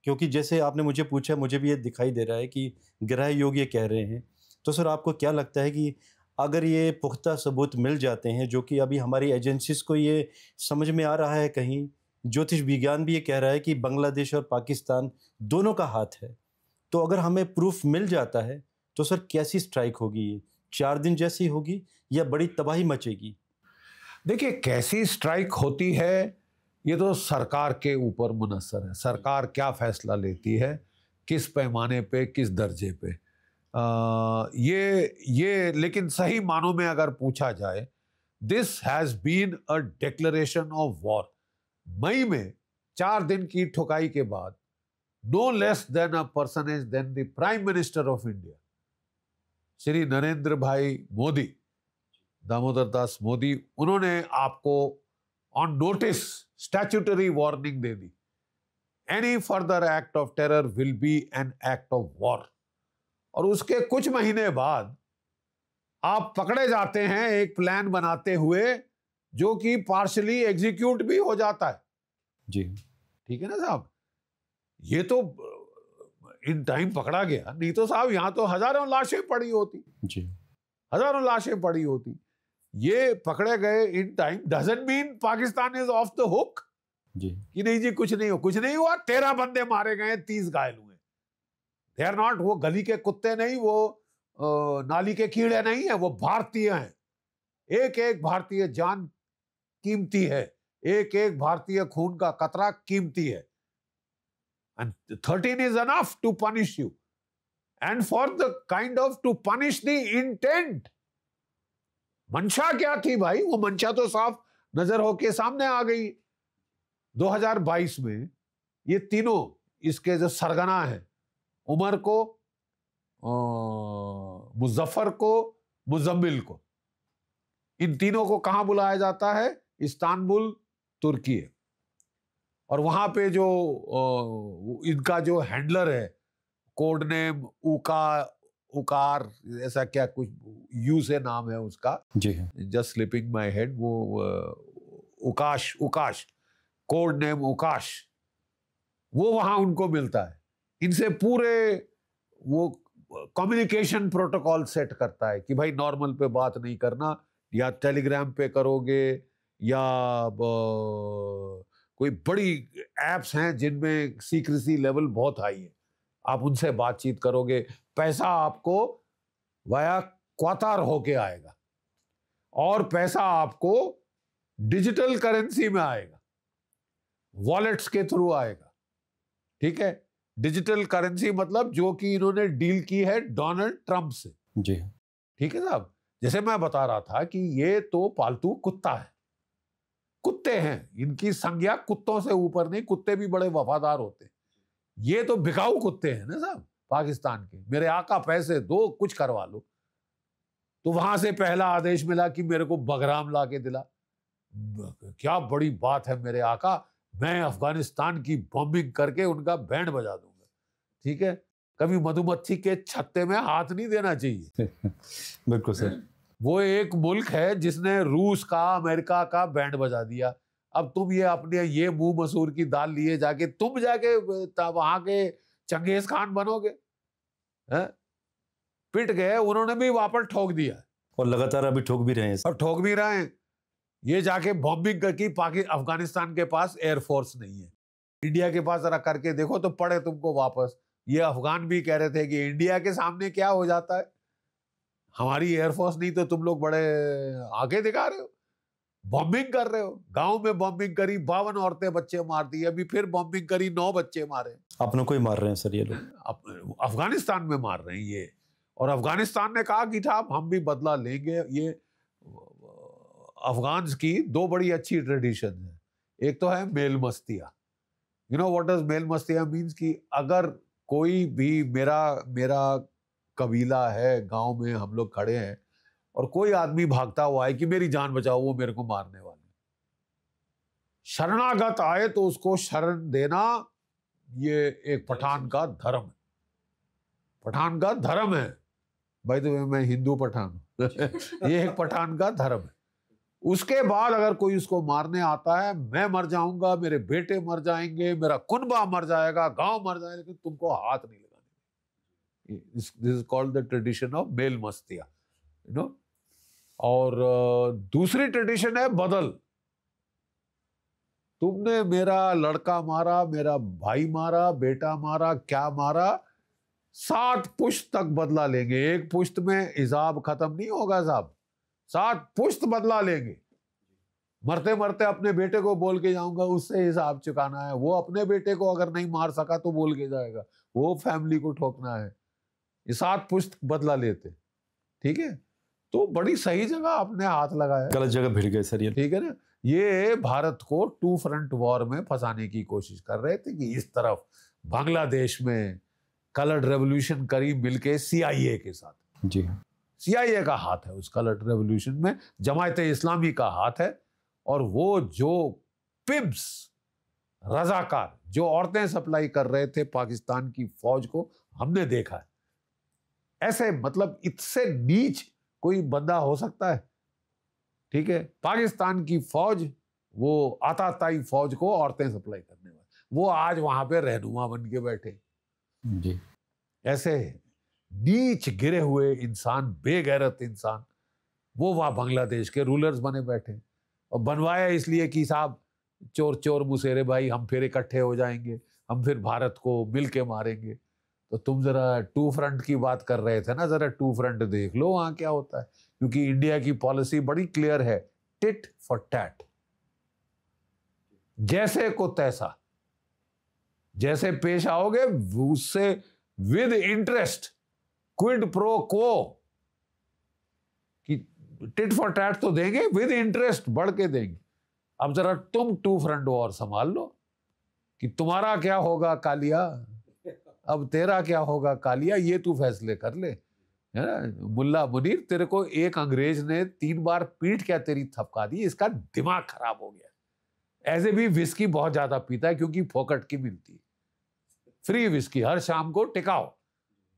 क्योंकि जैसे आपने मुझे पूछा मुझे भी ये दिखाई दे रहा है कि ग्रह योग ये कह रहे हैं, तो सर आपको क्या लगता है कि अगर ये पुख्ता सबूत मिल जाते हैं, जो कि अभी हमारी एजेंसीज को ये समझ में आ रहा है, कहीं ज्योतिष विज्ञान भी ये कह रहा है कि बांग्लादेश और पाकिस्तान दोनों का हाथ है, तो अगर हमें प्रूफ मिल जाता है तो सर कैसी स्ट्राइक होगी? ये 4 दिन जैसी होगी या बड़ी तबाही मचेगी? देखिए, कैसी स्ट्राइक होती है ये तो सरकार के ऊपर मुनस्सर है। सरकार क्या फैसला लेती है, किस पैमाने पे, किस दर्जे पे। ये लेकिन सही मानों में अगर पूछा जाए, this has been a declaration of war. मई में 4 दिन की ठुकाई के बाद no less than a personage than the Prime Minister of India, Shri Narendra भाई मोदी, दामोदर दास मोदी, उन्होंने आपको on notice statutory warning they the. Any further act of terror will be an act of war. और उसके कुछ महीने बाद आप पकड़े जाते हैं एक प्लान बनाते हुए जो कि पार्शली एग्जीक्यूट भी हो जाता है। जी ठीक है ना साहब, ये तो इन टाइम पकड़ा गया, नहीं तो साहब यहां तो हजारों लाशें पड़ी होती जी, हजारों लाशें पड़ी होती। ये पकड़े गए in time doesn't mean Pakistan is off the hook जी, कि नहीं जी कुछ नहीं हुआ। 13 बंदे मारे गए, 30 घायल हुए। दे आर नॉट, वो गली के कुत्ते नहीं, वो नाली के कीड़े नहीं है, वो भारतीय हैं। एक एक भारतीय जान कीमती है, एक एक भारतीय खून का कतरा कीमती है। And 13 is enough to punish you. And for the kind of to punish the intent. मंशा क्या थी भाई? वो मंशा तो साफ नजर होके सामने आ गई। 2022 में ये तीनों इसके जो सरगना हैं, उमर को, मुजफ्फर को, मुजम्मिल को, इन तीनों को कहां बुलाया जाता है? इस्तांबुल, तुर्की है। और वहां पे जो इनका जो हैंडलर है, कोड नेम उकार ऐसा क्या कुछ यू से नाम है उसका, जी जस्ट स्लिपिंग माय हेड, वो उकाश, कोड नेम उकाश, वो वहां उनको मिलता है। इनसे पूरे वो कम्युनिकेशन प्रोटोकॉल सेट करता है कि भाई नॉर्मल पे बात नहीं करना, या टेलीग्राम पे करोगे, या कोई बड़ी एप्स हैं जिनमें सीक्रेसी लेवल बहुत हाई है, आप उनसे बातचीत करोगे, पैसा आपको वाया क्वातार होके आएगा, और पैसा आपको डिजिटल करेंसी में आएगा, वॉलेट्स के थ्रू आएगा। ठीक है, डिजिटल करेंसी मतलब जो कि इन्होंने डील की है डोनाल्ड ट्रंप से। जी ठीक है साहब, जैसे मैं बता रहा था कि ये तो पालतू कुत्ता है, कुत्ते हैं, इनकी संज्ञा कुत्तों से ऊपर नहीं, कुत्ते भी बड़े वफादार होते हैं। ये तो बिकाऊ कुत्ते हैं ना साहब पाकिस्तान के, मेरे आका पैसे दो कुछ करवा लो। तो वहां से पहला आदेश मिला कि मेरे को बगराम ला के दिला। क्या बड़ी बात है मेरे आका, मैं अफगानिस्तान की बॉम्बिंग करके उनका बैंड बजा दूंगा। ठीक है, कभी मधुमक्खी के छत्ते में हाथ नहीं देना चाहिए। बिल्कुल सर। वो एक मुल्क है जिसने रूस का, अमेरिका का बैंड बजा दिया। अब तुम ये अपने ये मुंह मसूर की दाल लिए जाके तुम जाके वहां के चंगेज खान बनोगे? पिट गए, उन्होंने भी वापस ठोक दिया और लगातार अभी ठोक भी रहे हैं और ठोक भी रहे हैं। ये जाके बॉम्बिंग करके अफगानिस्तान के पास एयरफोर्स नहीं है, इंडिया के पास जरा करके देखो तो पड़े तुमको वापस। ये अफगान भी कह रहे थे कि इंडिया के सामने क्या हो जाता है, हमारी एयरफोर्स नहीं तो तुम लोग बड़े आगे दिखा रहे हो, बॉम्बिंग कर रहे हो। गांव में बॉम्बिंग करी, 52 औरतें बच्चे मार दी, अभी फिर बॉम्बिंग करी, 9 बच्चे मारे। अपनों को ही मार रहे हैं सर ये लोग, अफगानिस्तान में मार रहे हैं ये। और अफगानिस्तान ने कहा कि था हम भी बदला लेंगे। ये अफगान्स की 2 बड़ी अच्छी ट्रेडिशन है। एक तो है मेल मस्तिया। यू नो व्हाट डज मेल मस्तिया मीन्स कि अगर कोई भी मेरा कबीला है, गांव में हम लोग खड़े हैं और कोई आदमी भागता हुआ है कि मेरी जान बचाओ, वो मेरे को मारने वाले, शरणागत आए तो उसको शरण देना, ये एक पठान का धर्म है। पठान का धर्म है भाई, तो मैं हिंदू पठान हूं ये एक पठान का धर्म है। उसके बाद अगर कोई उसको मारने आता है, मैं मर जाऊंगा, मेरे बेटे मर जाएंगे, मेरा कुनबा मर जाएगा, गांव मर जाएगा, लेकिन तुमको हाथ नहीं लगाने। This is called the tradition of मेल मस्तिया, यू नो। और दूसरी ट्रेडिशन है बदल। तुमने मेरा लड़का मारा, मेरा भाई मारा, बेटा मारा, क्या मारा, 7 पुश्त तक बदला लेंगे। एक पुश्त में हिसाब खत्म नहीं होगा साहब, 7 पुश्त बदला लेंगे। मरते मरते अपने बेटे को बोल के जाऊंगा, उससे हिसाब चुकाना है। वो अपने बेटे को अगर नहीं मार सका तो बोल के जाएगा, वो फैमिली को ठोकना है। ये 7 पुश्त बदला लेते, ठीक है। तो बड़ी सही जगह आपने हाथ लगाया, गलत जगह भिड़ गए सर ये, ठीक है ना। ये भारत को 2 फ्रंट वॉर में फंसाने की कोशिश कर रहे थे कि इस तरफ बांग्लादेश में कलर्ड रेवोल्यूशन करी मिलके CIA के साथ। जी CIA का हाथ है उस कलर्ड रेवोल्यूशन में, जमायत इस्लामी का हाथ है। और वो जो पिब्स रजाकार जो औरतें सप्लाई कर रहे थे पाकिस्तान की फौज को, हमने देखा है। ऐसे मतलब इससे नीच कोई बंदा हो सकता है? ठीक है, पाकिस्तान की फौज, वो आताताई फौज को औरतें सप्लाई करने वाले, वो आज वहां पे रहनुमा बन के बैठे। जी, ऐसे नीच गिरे हुए इंसान, बेगैरत इंसान, वो वहां बांग्लादेश के रूलर्स बने बैठे। और बनवाया इसलिए कि साहब चोर चोर मुसेरे भाई, हम फिर इकट्ठे हो जाएंगे, हम फिर भारत को मिल के मारेंगे। तो तुम जरा 2 फ्रंट की बात कर रहे थे ना, जरा 2 फ्रंट देख लो वहां क्या होता है। क्योंकि इंडिया की पॉलिसी बड़ी क्लियर है, टिट फॉर टैट, जैसे को तैसा, जैसे पेश आओगे उससे with interest, quid pro quo, कि टिट फॉर टैट तो देंगे, विद इंटरेस्ट बढ़ के देंगे। अब जरा तुम 2 फ्रंट वॉर संभाल लो कि तुम्हारा क्या होगा कालिया, अब तेरा क्या होगा कालिया, ये तू फैसले कर ले, है ना। मुल्ला मुनीर, तेरे को एक अंग्रेज ने 3 बार पीठ क्या तेरी थपका दी, इसका दिमाग खराब हो गया। ऐसे भी विस्की बहुत ज्यादा पीता है क्योंकि फोकट की मिलती है, फ्री विस्की हर शाम को टिकाओ,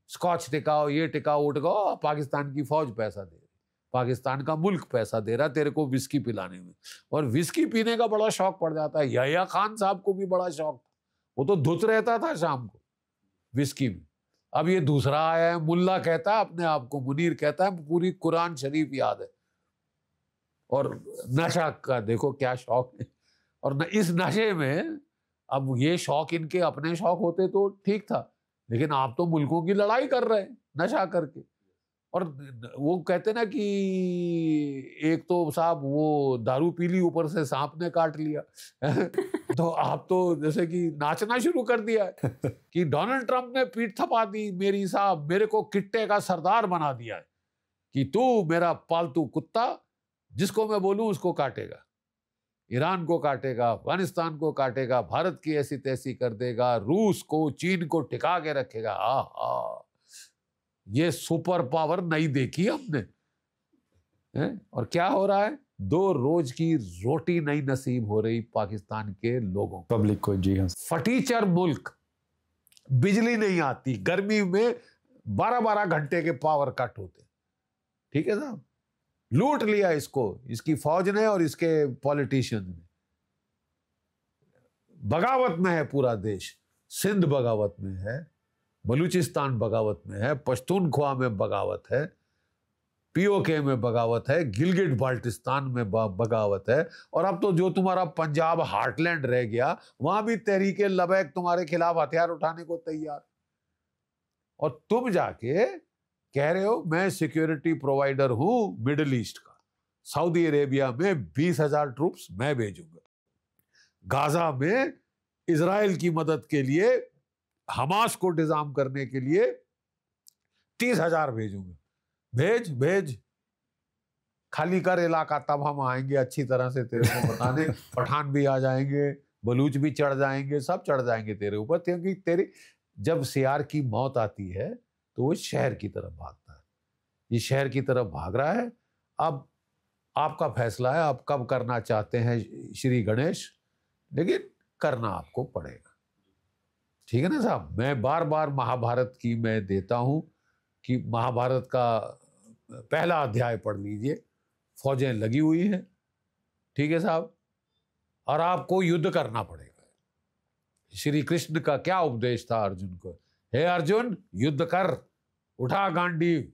स्कॉच टिकाओ, ये टिकाओ, वो टिकाओ। पाकिस्तान की फौज पैसा दे रही, पाकिस्तान का मुल्क पैसा दे रहा तेरे को विस्की पिलाने में। और विस्की पीने का बड़ा शौक पड़ जाता है। याह्या खान साहब को भी बड़ा शौक था, वो तो धुत रहता था शाम को विस्की में। अब ये दूसरा आया है, मुल्ला कहता है अपने आप को, मुनीर कहता है पूरी कुरान शरीफ याद है। और नशा का देखो क्या शौक है। और इस नशे में, अब ये शौक इनके अपने शौक होते तो ठीक था, लेकिन आप तो मुल्कों की लड़ाई कर रहे हैं नशा करके। और वो कहते ना कि एक तो साहब वो दारू पी ली, ऊपर से सांप ने काट लिया तो आप तो जैसे कि नाचना शुरू कर दिया है कि डोनाल्ड ट्रंप ने पीठ थपा दी मेरी, साहब मेरे को किट्टे का सरदार बना दिया है कि तू मेरा पालतू कुत्ता, जिसको मैं बोलूं उसको काटेगा। ईरान को काटेगा, अफगानिस्तान को काटेगा, भारत की ऐसी तैसी कर देगा, रूस को, चीन को टिका के रखेगा। ये सुपर पावर नहीं देखी हमने है? और क्या हो रहा है, 2 रोज की रोटी नहीं नसीब हो रही पाकिस्तान के लोगों को, पब्लिक को। जी हाँ। फटीचर मुल्क, बिजली नहीं आती, गर्मी में 12-12 घंटे के पावर कट होते। ठीक है साहब, लूट लिया इसको, इसकी फौज ने और इसके पॉलिटिशियंस ने। बगावत में है पूरा देश, सिंध बगावत में है, बलूचिस्तान बगावत में है, पश्तूनख्वा में बगावत है, पीओके में बगावत है, गिलगिट बाल्टिस्तान में बगावत है, और अब तो जो तुम्हारा पंजाब हार्टलैंड रह गया वहां भी तहरीके लबैक तुम्हारे खिलाफ हथियार उठाने को तैयार। और तुम जाके कह रहे हो मैं सिक्योरिटी प्रोवाइडर हूं मिडिल ईस्ट का, सऊदी अरेबिया में 20,000 ट्रूप्स मैं भेजूंगा, गाजा में इजराइल की मदद के लिए, हमास को डिजाम करने के लिए 30,000 भेजूंगा। भेज भेज, खाली कर इलाका, तब हम आएंगे अच्छी तरह से तेरे को बताने। पठान भी आ जाएंगे, बलूच भी चढ़ जाएंगे, सब चढ़ जाएंगे तेरे ऊपर, क्योंकि तेरी जब सियार की मौत आती है तो वो शहर की तरफ भागता है। ये शहर की तरफ भाग रहा है। अब आपका फैसला है, आप कब करना चाहते हैं श्री गणेश, लेकिन करना आपको पड़ेगा। ठीक है ना साहब। मैं बार बार महाभारत की मैं देता हूं कि महाभारत का पहला अध्याय पढ़ लीजिए, फौजें लगी हुई हैं। ठीक है साहब, और आपको युद्ध करना पड़ेगा। श्री कृष्ण का क्या उपदेश था अर्जुन को, हे अर्जुन युद्ध कर, उठा गांडीव,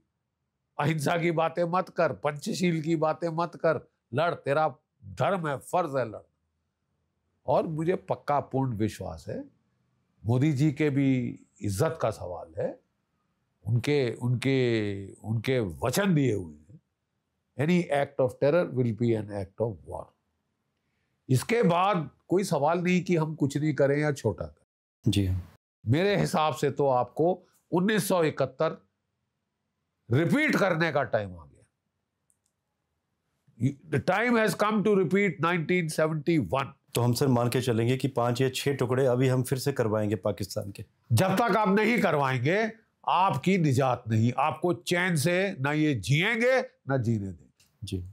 अहिंसा की बातें मत कर, पंचशील की बातें मत कर, लड़, तेरा धर्म है, फर्ज है लड़। और मुझे पक्का पूर्ण विश्वास है मोदी जी के भी इज्जत का सवाल है, उनके उनके उनके वचन दिए हुए हैं, any act of terror will be an act of war. इसके बाद कोई सवाल नहीं कि हम कुछ नहीं करें या छोटा करें। जी मेरे हिसाब से तो आपको 1971 रिपीट करने का टाइम आ गया। The time has come to repeat 1971। तो हम सर मान के चलेंगे कि 5 या 6 टुकड़े अभी हम फिर से करवाएंगे पाकिस्तान के। जब तक आप नहीं करवाएंगे आपकी निजात नहीं, आपको चैन से ना ये जिएंगे ना जीने देंगे। जी,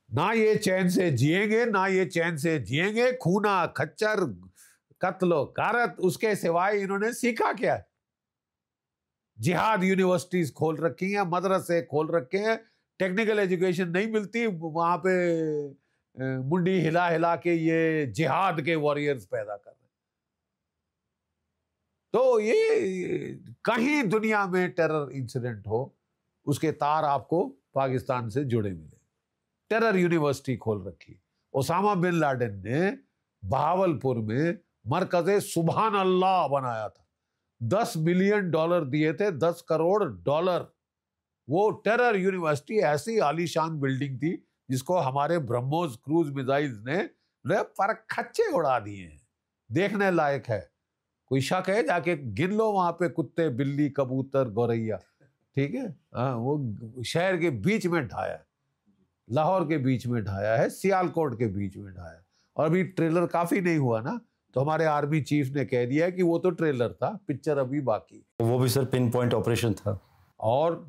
ना ये चैन से जिएंगे ना ये चैन से जिएंगे। खूना खच्चर कत्लो गारत, उसके सिवाय इन्होंने सीखा क्या है? जिहाद यूनिवर्सिटीज खोल रखी हैं, मदरसे खोल रखे हैं, टेक्निकल एजुकेशन नहीं मिलती, वहां पे मुंडी हिला हिला के ये जिहाद के वॉरियर्स पैदा कर रहे हैं। तो ये कहीं दुनिया में टेरर इंसिडेंट हो उसके तार आपको पाकिस्तान से जुड़े मिले। टेरर यूनिवर्सिटी खोल रखी। ओसामा बिन लादेन ने बहावलपुर में मरकज़े सुभान अल्लाह बनाया था, $10 मिलियन दिए थे, $10 करोड़। वो टेरर यूनिवर्सिटी ऐसी आलीशान बिल्डिंग थी जिसको हमारे ब्रह्मोस क्रूज मिसाइल्स ने पर खच्चे उड़ा दिए हैं, देखने लायक है। कोई शक है जाके गिन लो वहां पे कुत्ते, बिल्ली, कबूतर, गौरैया। ठीक है, वो शहर के बीच में ढाया है, लाहौर के बीच में ढाया है, सियालकोट के बीच में ढाया है। और अभी ट्रेलर काफी नहीं हुआ ना, तो हमारे आर्मी चीफ ने कह दिया कि वो तो ट्रेलर था, पिक्चर अभी बाकी। वो भी सर पिन पॉइंट ऑपरेशन था। और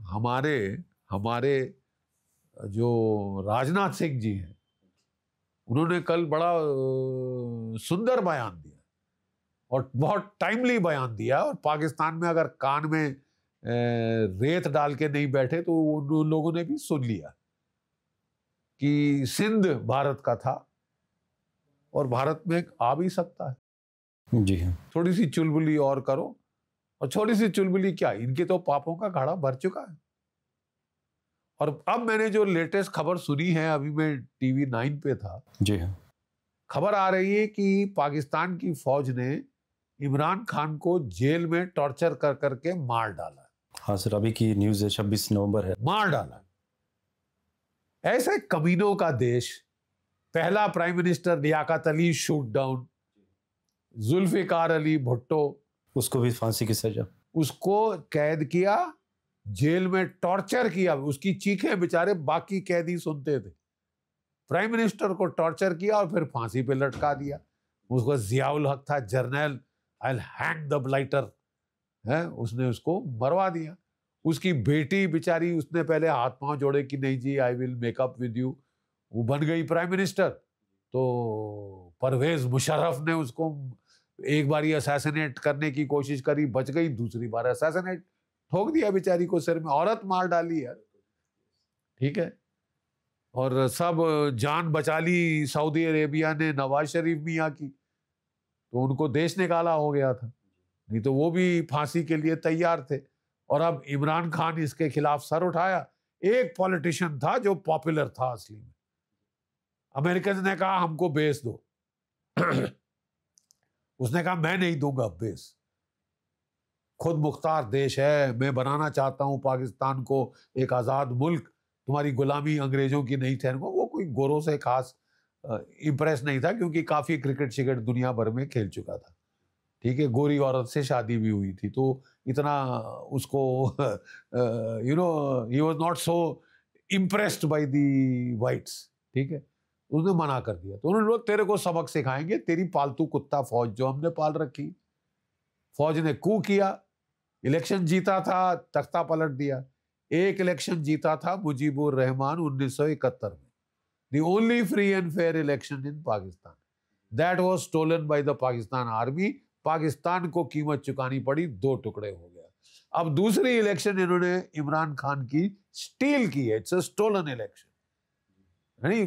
हमारे जो राजनाथ सिंह जी हैं, उन्होंने कल बड़ा सुंदर बयान दिया और बहुत टाइमली बयान दिया। और पाकिस्तान में अगर कान में रेत डाल के नहीं बैठे तो उन लोगों ने भी सुन लिया कि सिंध भारत का था और भारत में आ भी सकता है। जी हाँ, थोड़ी सी चुलबुली और करो, और छोटी सी चुलबुली क्या, इनके तो पापों का घड़ा भर चुका है। और अब मैंने जो लेटेस्ट खबर सुनी है, अभी मैं टीवी 9 पे था, जी हाँ, खबर आ रही है कि पाकिस्तान की फौज ने इमरान खान को जेल में टॉर्चर कर करके मार डाला। हाँ सर, अभी की न्यूज़ है, 26 नवंबर है। मार डाला। ऐसे कमीनों का देश। पहला prime minister Liaquat Ali shoot down, Zulfikar Ali Bhutto, उसको भी फांसी की सजा, उसको कैद किया, जेल में टॉर्चर किया, उसकी चीखें बेचारे बाकी कैदी सुनते थे। प्राइम मिनिस्टर को टॉर्चर किया और फिर फांसी पे लटका दिया। उसको जियाउल हक था general, I will hang the blighter, है, उसने उसको मरवा दिया। उसकी बेटी बेचारी, उसने पहले हाथ पांव जोड़े कि नहीं जी I will make up with you, वो बन गई प्राइम मिनिस्टर। तो परवेज मुशर्रफ ने उसको एक बार असैसिनेट करने की कोशिश करी, बच गई, दूसरी बार असैसिनेट ठोक दिया बेचारी को सिर में, औरत मार डाली यार, ठीक है। और सब जान बचा ली सऊदी अरेबिया ने नवाज शरीफ मियाँ की, तो उनको देश निकाला हो गया था, नहीं तो वो भी फांसी के लिए तैयार थे। और अब इमरान खान इसके खिलाफ सर उठाया। एक पॉलिटिशियन था जो पॉपुलर था असली में, अमेरिकन ने कहा हमको बेस दो उसने कहा मैं नहीं दूंगा बेस, खुद मुख्तार देश है, मैं बनाना चाहता हूं पाकिस्तान को एक आजाद मुल्क, तुम्हारी गुलामी अंग्रेजों की नहीं ठहर। वो कोई गोरों से खास इंप्रेस नहीं था, क्योंकि काफी क्रिकेट शिकेट दुनिया भर में खेल चुका था, ठीक है, गोरी औरत से शादी भी हुई थी, तो इतना उसको you know he was not so impressed by the whites, ठीक है। उसने मना कर दिया, तो उन्होंने बोला तेरे को सबक सिखाएंगे, तेरी पालतू कुत्ता फौज जो हमने पाल रखी। फौज ने कू किया, इलेक्शन जीता था, तख्ता पलट दिया। एक इलेक्शन जीता था मुजीबुर रहमान 1971 में, the only free and fair election in Pakistan, that was stolen by the Pakistan army. Pakistan को कीमत चुकानी पड़ी, 2 टुकड़े हो गया। अब दूसरी इलेक्शन इन्होंने इमरान खान की स्टील की है, इट्स अ स्टोलन इलेक्शन। नहीं,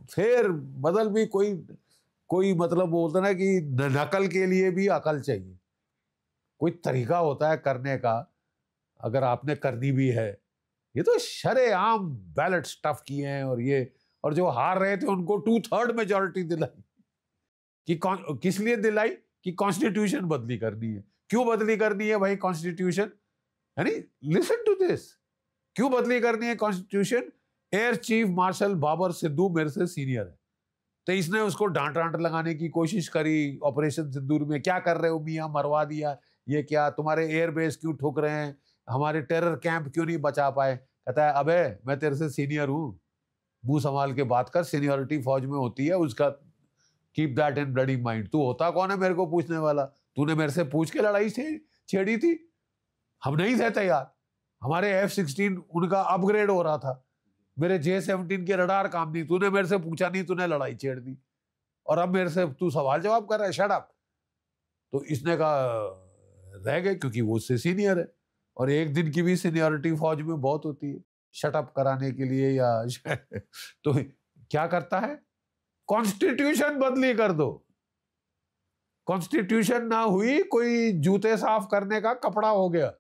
फेर बदल भी कोई मतलब बोलता ना कि नकल के लिए भी अकल चाहिए, कोई तरीका होता है करने का, अगर आपने करनी भी है। ये तो शरेआम बैलेट स्टफ किए हैं, और जो हार रहे थे उनको 2/3 मेजॉरिटी दिलाई। कि किस लिए दिलाई? कि कॉन्स्टिट्यूशन बदली करनी है। क्यों बदली करनी है भाई कॉन्स्टिट्यूशन? यानी लिसन टू दिस, क्यों बदली करनी है constitution? Air chief marshal Babar Sidhu मेरे से सीनियर है, तो इसने उसको डांट लगाने की कोशिश करी ऑपरेशन सिंदूर में, क्या कर रहे हो मियाँ, मरवा दिया, ये क्या, तुम्हारे एयर बेस क्यों ठुक रहे हैं, हमारे टेरर कैंप क्यों नहीं बचा पाए? कहता है अबे मैं तेरे से सीनियर हूँ, मुंह संभाल के बात कर, सीनियरिटी फौज में होती है, उसका keep that in bloody mind. तू होता कौन है मेरे को पूछने वाला? तूने मेरे से पूछ के लड़ाई छेड़ी थी? हम नहीं थे तैयार, हमारे F-16 उनका अपग्रेड हो रहा था, मेरे J-17 के रडार काम नहीं, तूने मेरे से पूछा नहीं, तूने लड़ाई छेड़ दी, और अब मेरे से तू सवाल जवाब कर रहा है, शट अप। तो इसने कहा रह गए, क्योंकि वो उससे सीनियर है, और एक दिन की भी सीनियरिटी फौज में बहुत होती है शट अप कराने के लिए या तो क्या करता है? कॉन्स्टिट्यूशन बदली कर दो। कॉन्स्टिट्यूशन ना हुई, कोई जूते साफ करने का कपड़ा हो गया,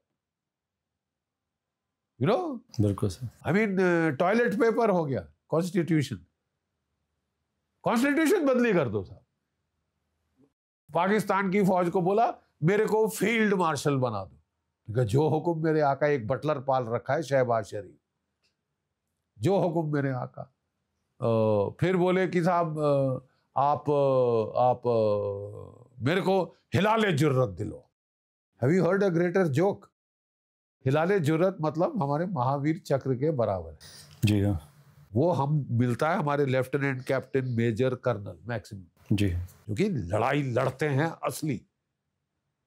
यू नो, बिल्कुल sir, I mean toilet paper हो गया कॉन्स्टिट्यूशन। कॉन्स्टिट्यूशन बदली कर दो साहब। पाकिस्तान की फौज को बोला मेरे को फील्ड मार्शल बना दो, जो हुक्म मेरे आका, एक बटलर पाल रखा है शहबाज शरीफ, जो हुक्म मेरे आका। फिर बोले कि साहब आप मेरे को हिलाले जुर्रत दिलो। Have you heard a greater joke? हिलाले जुर्रत मतलब हमारे महावीर चक्र के बराबर है। जी हाँ, वो हम मिलता है हमारे lieutenant captain major colonel maximum, जी, क्योंकि लड़ाई लड़ते हैं असली,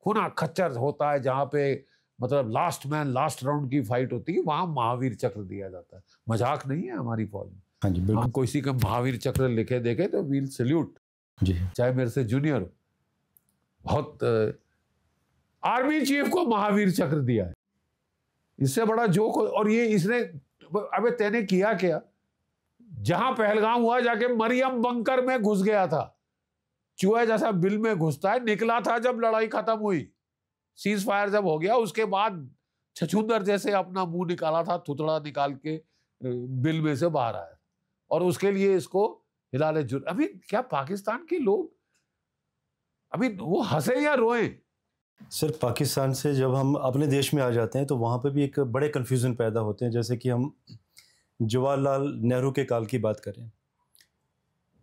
खूना खच्चर होता है, जहां पे मतलब लास्ट मैन लास्ट राउंड की फाइट होती है, वहां महावीर चक्र दिया जाता है। मजाक नहीं है हमारी फौज में। हाँ जी, बिल्कुल। हम किसी का महावीर चक्र लिखे देखे तो वील सल्यूट, जी, चाहे मेरे से जूनियर हो। बहुत आर्मी चीफ को महावीर चक्र दिया है, इससे बड़ा जोक। और ये इसने, अबे तेने किया क्या? जहां पहलगाम हुआ जाके मरियम बंकर में घुस गया था, चूहे जैसा बिल में घुसता है, निकला था जब लड़ाई खत्म हुई, सीज फायर जब हो गया, उसके बाद छछूंदर जैसे अपना मुंह निकाला था, थुतड़ा निकाल के बिल में से बाहर आया, और उसके लिए इसको हिलाले जुर। अभी क्या पाकिस्तान के लोग, अभी वो हंसे या रोएं? सर, पाकिस्तान से जब हम अपने देश में आ जाते हैं तो वहाँ पे भी एक बड़े कन्फ्यूज़न पैदा होते हैं। जैसे कि हम जवाहरलाल नेहरू के काल की बात करें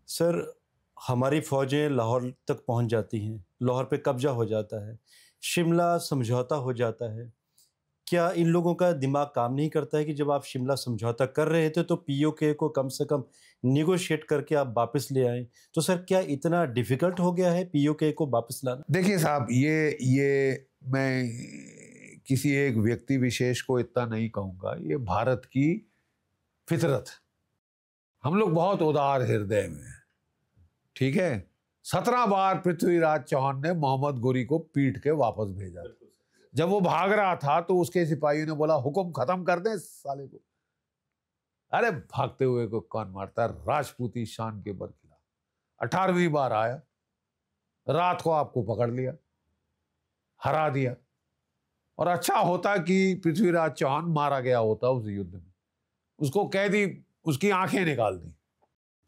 सर, हमारी फ़ौजें लाहौर तक पहुँच जाती हैं, लाहौर पे कब्जा हो जाता है, शिमला समझौता हो जाता है। क्या इन लोगों का दिमाग काम नहीं करता है कि जब आप शिमला समझौता कर रहे थे तो पीओके को कम से कम निगोशिएट करके आप वापस ले आए? तो सर क्या इतना डिफिकल्ट हो गया है पीओके को वापस लाना? देखिए साहब, ये मैं किसी एक व्यक्ति विशेष को इतना नहीं कहूँगा, ये भारत की फितरत। हम लोग बहुत उदार हृदय में हैं, ठीक है। 17 बार पृथ्वीराज चौहान ने मोहम्मद गोरी को पीट के वापस भेजा था। जब वो भाग रहा था तो उसके सिपाहियों ने बोला हुक्म खत्म कर दें साले को। अरे भागते हुए को कौन मारता है, राजपूती शान के बरखिलाफ। 18वीं बार आया, रात को आपको पकड़ लिया, हरा दिया। और अच्छा होता कि पृथ्वीराज चौहान मारा गया होता उस युद्ध में, उसको कैदी, उसकी आंखें निकाल दी,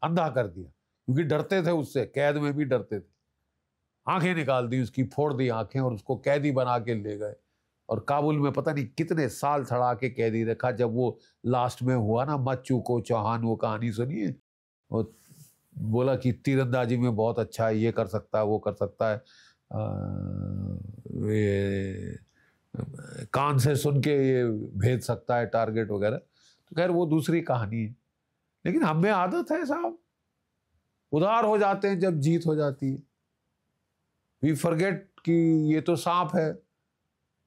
अंधा कर दिया, क्योंकि डरते थे उससे, कैद में भी डरते थे। आंखें निकाल दी उसकी, फोड़ दी आंखें और उसको कैदी बना के ले गए। और काबुल में पता नहीं कितने साल छड़ा के कैदी रखा। जब वो लास्ट में हुआ ना, मत चूको चौहान, वो कहानी सुनिए, और बोला कि तीरंदाजी में बहुत अच्छा है, ये कर सकता है, वो कर सकता है, ये कान से सुन के ये भेज सकता है टारगेट वगैरह। तो खैर वो दूसरी कहानी है। लेकिन हमें आदत है साहब, उदार हो जाते हैं जब जीत हो जाती है। वी फॉरगेट कि ये तो सांप है,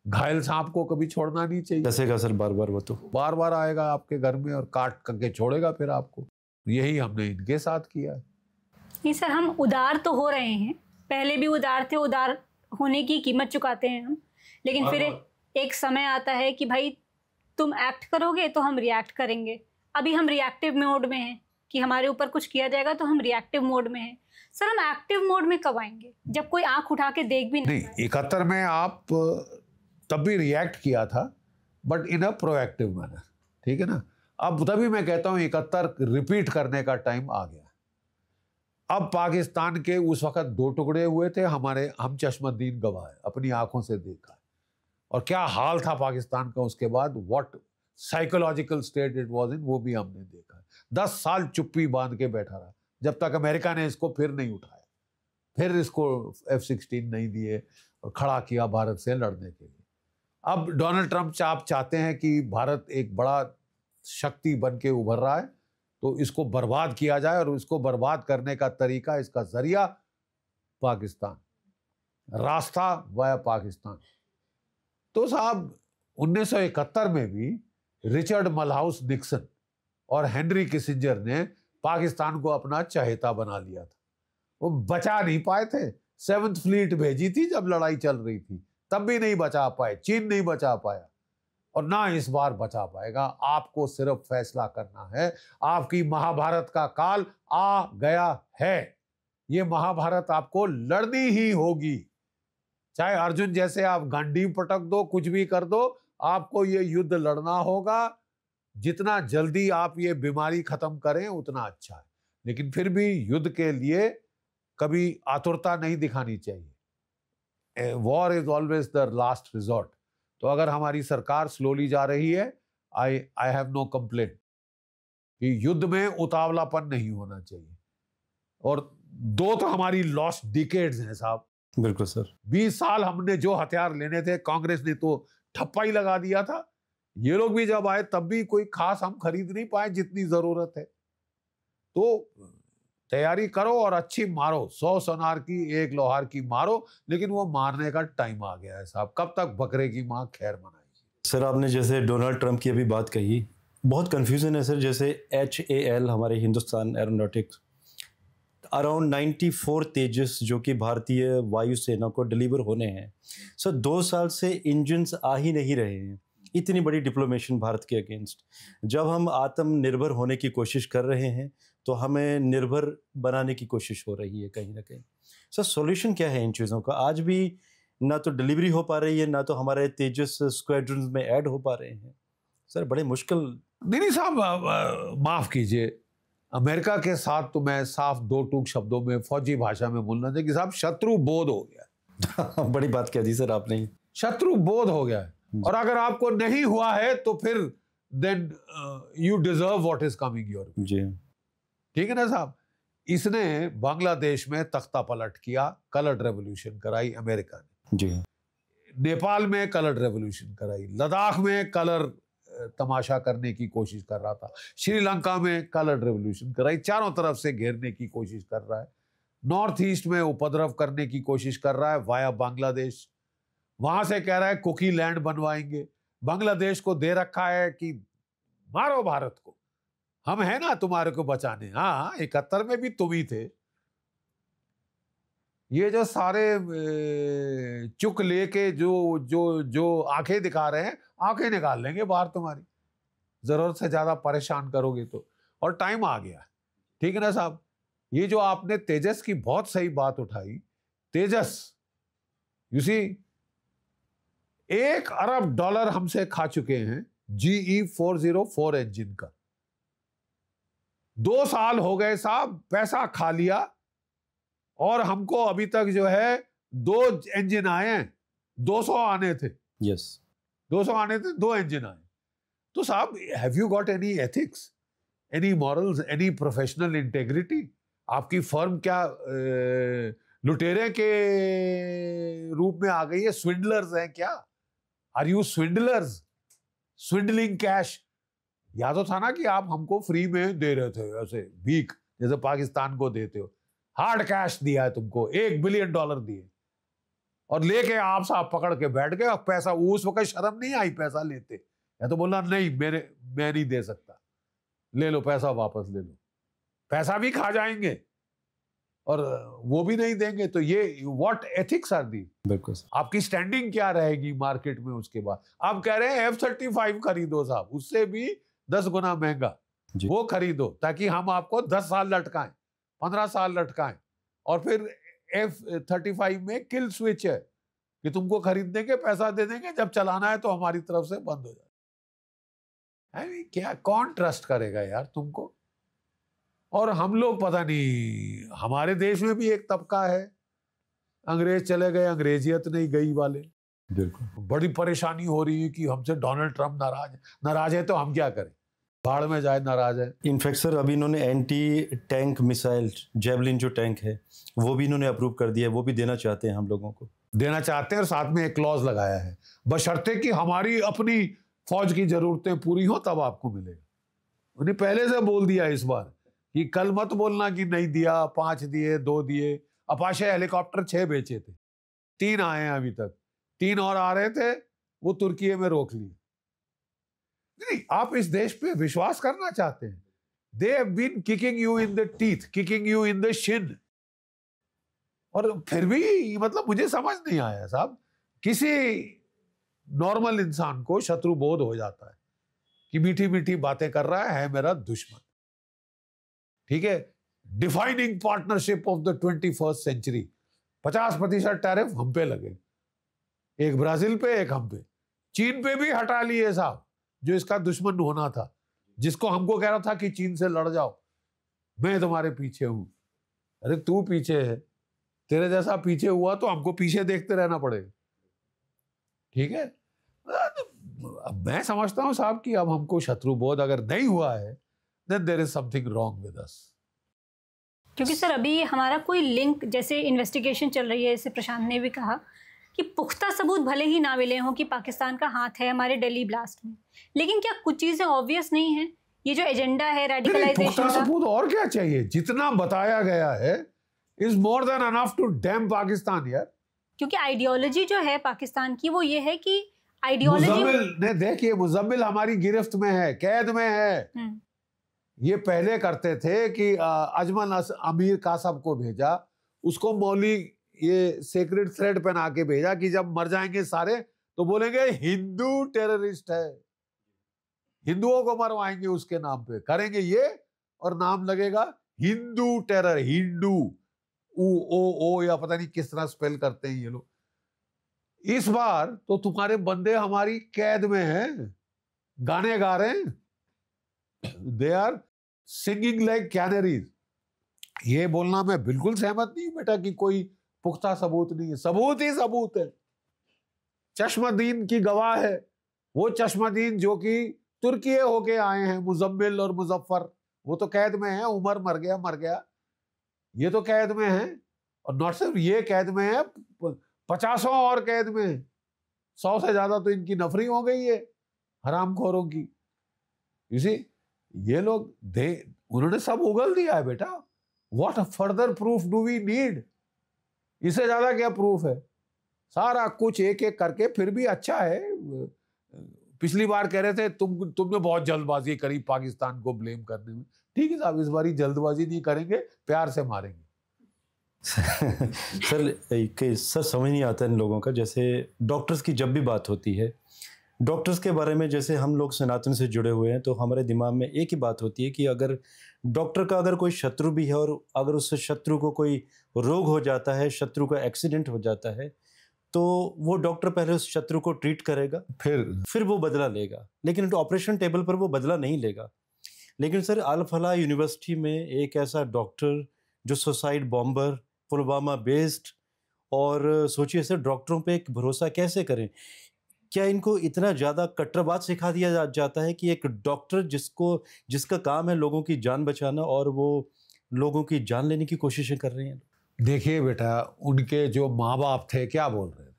घायल सांप को कभी छोड़ना नहीं चाहिए। कैसे सर बार बार वो तो बार बार आएगा आपके घर में और काट करके छोड़ेगा फिर आपको। यही हमने इनके साथ किया है। नहीं सर, हम उदार तो हो रहे हैं, पहले भी उदार थे, उदार होने की कीमत चुकाते हैं हम। लेकिन फिर एक समय आता है कि भाई तुम एक्ट करोगे तो हम रिएक्ट करेंगे। अभी हम रिएक्टिव मोड में हैं कि हमारे ऊपर कुछ किया जाएगा तो हम रिएक्टिव मोड में हैं। सर हम एक्टिव मोड में कब आएंगे, जब कोई आंख उठा के देख भी नहीं? 71 में आप तब भी रिएक्ट किया था, but in a proactive manner, ठीक है ना। अब तभी मैं कहता हूँ 71 रिपीट करने का टाइम आ गया। अब पाकिस्तान के उस वक्त 2 टुकड़े हुए थे, हम चश्मदीन गवाह है, अपनी आंखों से देखा है। और क्या हाल था पाकिस्तान का उसके बाद, what psychological state it was in, वो भी हमने देखा है। 10 साल चुप्पी बांध के बैठा रहा, जब तक अमेरिका ने इसको फिर नहीं उठाया, फिर इसको F-16 नहीं दिए और खड़ा किया भारत से लड़ने के लिए। अब डोनाल्ड ट्रंप आप चाहते हैं कि भारत एक बड़ा शक्ति बन के उभर रहा है, तो इसको बर्बाद किया जाए, और इसको बर्बाद करने का तरीका, इसका जरिया पाकिस्तान, रास्ता वाया पाकिस्तान। तो साहब 1971 में भी रिचर्ड मलहाउस निक्सन और हेनरी किसिंजर ने पाकिस्तान को अपना चहेता बना लिया था। वो बचा नहीं पाए थे। 7th फ्लीट भेजी थी जब लड़ाई चल रही थी, तब भी नहीं बचा पाए। चीन नहीं बचा पाया और ना इस बार बचा पाएगा। आपको सिर्फ फैसला करना है। आपकी महाभारत का काल आ गया है। ये महाभारत आपको लड़नी ही होगी, चाहे अर्जुन जैसे आप गांडीव पटक दो, कुछ भी कर दो, आपको ये युद्ध लड़ना होगा। जितना जल्दी आप ये बीमारी खत्म करें उतना अच्छा है, लेकिन फिर भी युद्ध के लिए कभी आतुरता नहीं दिखानी चाहिए। War is always the last resort. तो अगर हमारी सरकार स्लोली जा रही है, आई हैव नो कंप्लेंट कि युद्ध में उतावलापन नहीं होना चाहिए। और 2 तो हमारी लॉस्ट डिकेड्स हैं साहब। बिल्कुल सर। 20 साल हमने जो हथियार लेने थे, कांग्रेस ने तो ठप्पा ही लगा दिया था। ये लोग भी जब आए तब भी कोई खास हम खरीद नहीं पाए जितनी जरूरत है। तो तैयारी करो और अच्छी मारो, 100 सोनार की 1 लोहार की मारो, लेकिन वो मारने का टाइम आ गया है साहब। कब तक बकरे की माँ खैर मनाएगी। सर आपने जैसे डोनाल्ड ट्रंप की अभी बात कही, बहुत कंफ्यूजन है सर। जैसे HAL हमारे हिंदुस्तान एरोनॉटिक्स अराउंड 94 तेजस जो कि भारतीय वायुसेना को डिलीवर होने हैं। सर 2 साल से इंजन्स आ ही नहीं रहे हैं। इतनी बड़ी डिप्लोमेशन भारत के अगेंस्ट। जब हम आत्मनिर्भर होने की कोशिश कर रहे हैं तो हमें निर्भर बनाने की कोशिश हो रही है कहीं ना कहीं। सर सॉल्यूशन क्या है इन चीज़ों का? आज भी ना तो डिलीवरी हो पा रही है, ना तो हमारे तेजस स्क्वाड्रन में ऐड हो पा रहे हैं। सर बड़े मुश्किल। नहीं साहब, माफ़ कीजिए, अमेरिका के साथ तो मैं साफ 2 टूक शब्दों में फौजी भाषा में बोलना चाहिए कि साहब शत्रु बोध हो गया। बड़ी बात कह दी सर आपने। शत्रु बोध हो गया है, और अगर आपको नहीं हुआ है तो फिर then you deserve what is coming your way. जी ठीक है ना साहब। इसने बांग्लादेश में तख्ता पलट किया, कलर्ड रेवोल्यूशन कराई अमेरिका ने। जी। नेपाल में कलर रेवोल्यूशन कराई, लद्दाख में कलर तमाशा करने की कोशिश कर रहा था, श्रीलंका में कलर रेवोल्यूशन कराई, चारों तरफ से घेरने की कोशिश कर रहा है, नॉर्थ ईस्ट में उपद्रव करने की कोशिश कर रहा है वाया बांग्लादेश, वहां से कह रहा है कुकी लैंड बनवाएंगे, बांग्लादेश को दे रखा है कि मारो भारत को, हम है ना तुम्हारे को बचाने। हाँ, 71 में भी तुम ही थे। ये जो सारे चुक लेके जो जो जो आंखें दिखा रहे हैं, आंखें निकाल लेंगे बाहर तुम्हारी, जरूरत से ज्यादा परेशान करोगे तो। और टाइम आ गया, ठीक है ना साहब। ये जो आपने तेजस की बहुत सही बात उठाई, तेजस यू सी $1 अरब हमसे खा चुके हैं GE 404 इंजन का। 2 साल हो गए साहब, पैसा खा लिया, और हमको अभी तक जो है 2 इंजन आए हैं, 200 आने थे। यस, 200 आने थे, 2 इंजन आए। तो साहब, have you got any ethics, any morals, any professional integrity? आपकी फर्म क्या लुटेरे के रूप में आ गई है? स्विंडलर्स हैं क्या? Are you swindlers, swindling cash? याद तो था ना कि आप हमको फ्री में दे रहे थे, ऐसे भीख, जैसे पाकिस्तान को देते हो। हार्ड कैश दिया है तुमको, $1 बिलियन दिए, और लेके आप साहब पकड़ के बैठ गए। और पैसा, उस वक्त शर्म नहीं आई पैसा लेते, या तो बोला नहीं मैं नहीं दे सकता, ले लो पैसा, वापस ले लो। पैसा भी खा जाएंगे और वो भी नहीं देंगे। तो ये व्हाट एथिक्स आर दी? बिल्कुल। आपकी स्टैंडिंग क्या रहेगी मार्केट में? उसके बाद आप कह रहे हैं F-35 खरीदो साहब, उससे भी 10 गुना महंगा, वो खरीदो ताकि हम आपको 10 साल लटकाएं, 15 साल लटकाएं। और फिर F-35 में किल स्विच है कि तुमको खरीद देंगे, पैसा दे देंगे, जब चलाना है तो हमारी तरफ से बंद हो जाए। क्या, कौन ट्रस्ट करेगा यार तुमको? और हम लोग पता नहीं, हमारे देश में भी एक तबका है, अंग्रेज चले गए, अंग्रेजियत नहीं गई वाले। बिल्कुल। बड़ी परेशानी हो रही है कि हमसे डोनाल्ड ट्रंप नाराज है, तो हम क्या करें? बाढ़ में जाए, नाराज है। इनफैक्ट सर, अभी इन्होंने एंटी टैंक मिसाइल जेवलिन जो टैंक है वो भी इन्होंने अप्रूव कर दिया है, वो भी देना चाहते हैं हम लोगों को, देना चाहते हैं। और साथ में एक क्लॉज लगाया है, बशर्ते कि हमारी अपनी फौज की जरूरतें पूरी हो तब आपको मिलेगा। उन्हें पहले से बोल दिया इस बार कि कल मत बोलना कि नहीं दिया, 5 दिए, 2 दिए। अपाचे हेलीकॉप्टर 6 बेचे थे, 3 आए हैं अभी तक, 3 और आ रहे थे, वो तुर्की में रोक लिए। नहीं, आप इस देश पे विश्वास करना चाहते हैं। They have been kicking you in the teeth, kicking you in the shin, और फिर भी मतलब मुझे समझ नहीं आया साहब, किसी नॉर्मल इंसान को शत्रु बोध हो जाता है कि मीठी मीठी बातें कर रहा है मेरा दुश्मन, ठीक है। Defining partnership of the 21st century, 50% tariff हम पे लगे, एक ब्राजील पे, एक हम पे। चीन पे भी हटा लिए साहब, जो इसका दुश्मन होना था, जिसको हमको कह रहा था कि चीन से लड़ जाओ, मैं तुम्हारे पीछे हूं। अरे तू पीछे है, तेरे जैसा पीछे हुआ तो हमको पीछे देखते रहना पड़ेगा, ठीक है। अब मैं समझता हूं साहब कि अब हमको शत्रु बोध अगर नहीं हुआ है, then there is something wrong with us. क्योंकि सर अभी हमारा कोई लिंक, जैसे इन्वेस्टिगेशन चल रही है, जैसे प्रशांत ने भी कहा कि पुख्ता सबूत भले ही ना मिले हों कि पाकिस्तान का हाथ है हमारे दिल्ली ब्लास्ट में, लेकिन क्या कुछ चीजें ऑब्वियस नहीं है? ये जो एजेंडा है रेडिकलाइजेशन का, सबूत और क्या चाहिए? जितना बताया गया है is more than enough to damn Pakistan यार। क्योंकि आइडियोलॉजी जो है पाकिस्तान की वो ये है कि आइडियोलॉजी ने, देखिए मुजम्मिल हमारी गिरफ्त में है, कैद में है। ये पहले करते थे कि अजमल अमीर कासब को भेजा, उसको मौली ये सेक्रेट थ्रेड पहना के भेजा कि जब मर जाएंगे सारे तो बोलेंगे हिंदू टेररिस्ट है, हिंदुओं को मरवाएंगे उसके नाम पे, करेंगे ये, और नाम लगेगा हिंदू टेरर, हिंदू ओ या पता नहीं किस तरह स्पेल करते हैं ये लोग। इस बार तो तुम्हारे बंदे हमारी कैद में हैं, गाने गा रहे हैं, they are singing like canaries. ये बोलना मैं बिल्कुल सहमत नहीं बेटा कि कोई पुख्ता सबूत नहीं है, सबूत ही सबूत है। चश्मदीन की गवाह है, वो चश्मदीन जो कि तुर्की होके आए हैं, मुजम्मिल और मुजफ्फर, वो तो कैद में है, उमर मर गया, ये तो कैद में है। और नॉट सिर्फ ये कैद में है, 50 और कैद में है। 100 से ज्यादा तो इनकी नफरी हो गई है हरामखोरों की। इसी ये लोग उन्होंने सब उगल दिया है बेटा। What further proof do we need? इससे ज्यादा क्या प्रूफ है? सारा कुछ एक एक करके फिर भी अच्छा है। पिछली बार कह रहे थे तुमने बहुत जल्दबाजी करी पाकिस्तान को ब्लेम करने में। ठीक है साहब, इस बारी जल्दबाजी नहीं करेंगे, प्यार से मारेंगे। सर समझ नहीं आता इन लोगों का। जैसे डॉक्टर्स की जब भी बात होती है, डॉक्टर्स के बारे में, जैसे हम लोग सनातन से जुड़े हुए हैं तो हमारे दिमाग में एक ही बात होती है कि अगर डॉक्टर का अगर कोई शत्रु भी है और अगर उससे शत्रु को कोई रोग हो जाता है, शत्रु का एक्सीडेंट हो जाता है, तो वो डॉक्टर पहले उस शत्रु को ट्रीट करेगा, फिर वो बदला लेगा। लेकिन ऑपरेशन टेबल पर वो बदला नहीं लेगा। लेकिन सर अल फलाह यूनिवर्सिटी में एक ऐसा डॉक्टर जो सुसाइड बॉम्बर, पुलवामा बेस्ड, और सोचिए सर डॉक्टरों पे एक भरोसा कैसे करें? क्या इनको इतना ज़्यादा कट्टरवाद सिखा दिया जाता है कि एक डॉक्टर जिसका काम है लोगों की जान बचाना और वो लोगों की जान लेने की कोशिशें कर रहे हैं? देखिए बेटा, उनके जो माँ बाप थे क्या बोल रहे थे?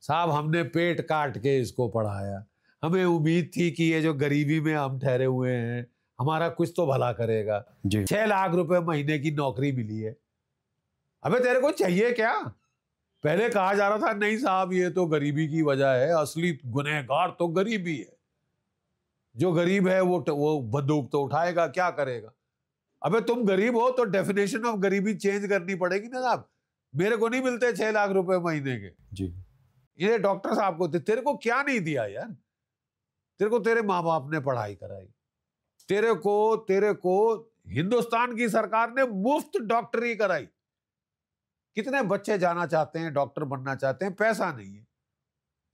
साहब हमने पेट काट के इसको पढ़ाया, हमें उम्मीद थी कि ये जो गरीबी में हम ठहरे हुए हैं हमारा कुछ तो भला करेगा। 6 लाख रुपए महीने की नौकरी मिली है। अबे तेरे को चाहिए क्या? पहले कहा जा रहा था नहीं साहब ये तो गरीबी की वजह है, असली गुनहगार तो गरीबी है। जो गरीब है वो बंदूक तो उठाएगा, क्या करेगा? अबे तुम गरीब हो तो डेफिनेशन ऑफ गरीबी चेंज करनी पड़ेगी ना साहब। मेरे को नहीं मिलते 6 लाख रुपए महीने के जी, ये डॉक्टर साहब को तेरे को क्या नहीं दिया यार? तेरे को तेरे माँ बाप ने पढ़ाई कराई, तेरे को हिंदुस्तान की सरकार ने मुफ्त डॉक्टरी कराई। कितने बच्चे जाना चाहते हैं, डॉक्टर बनना चाहते हैं, पैसा नहीं है,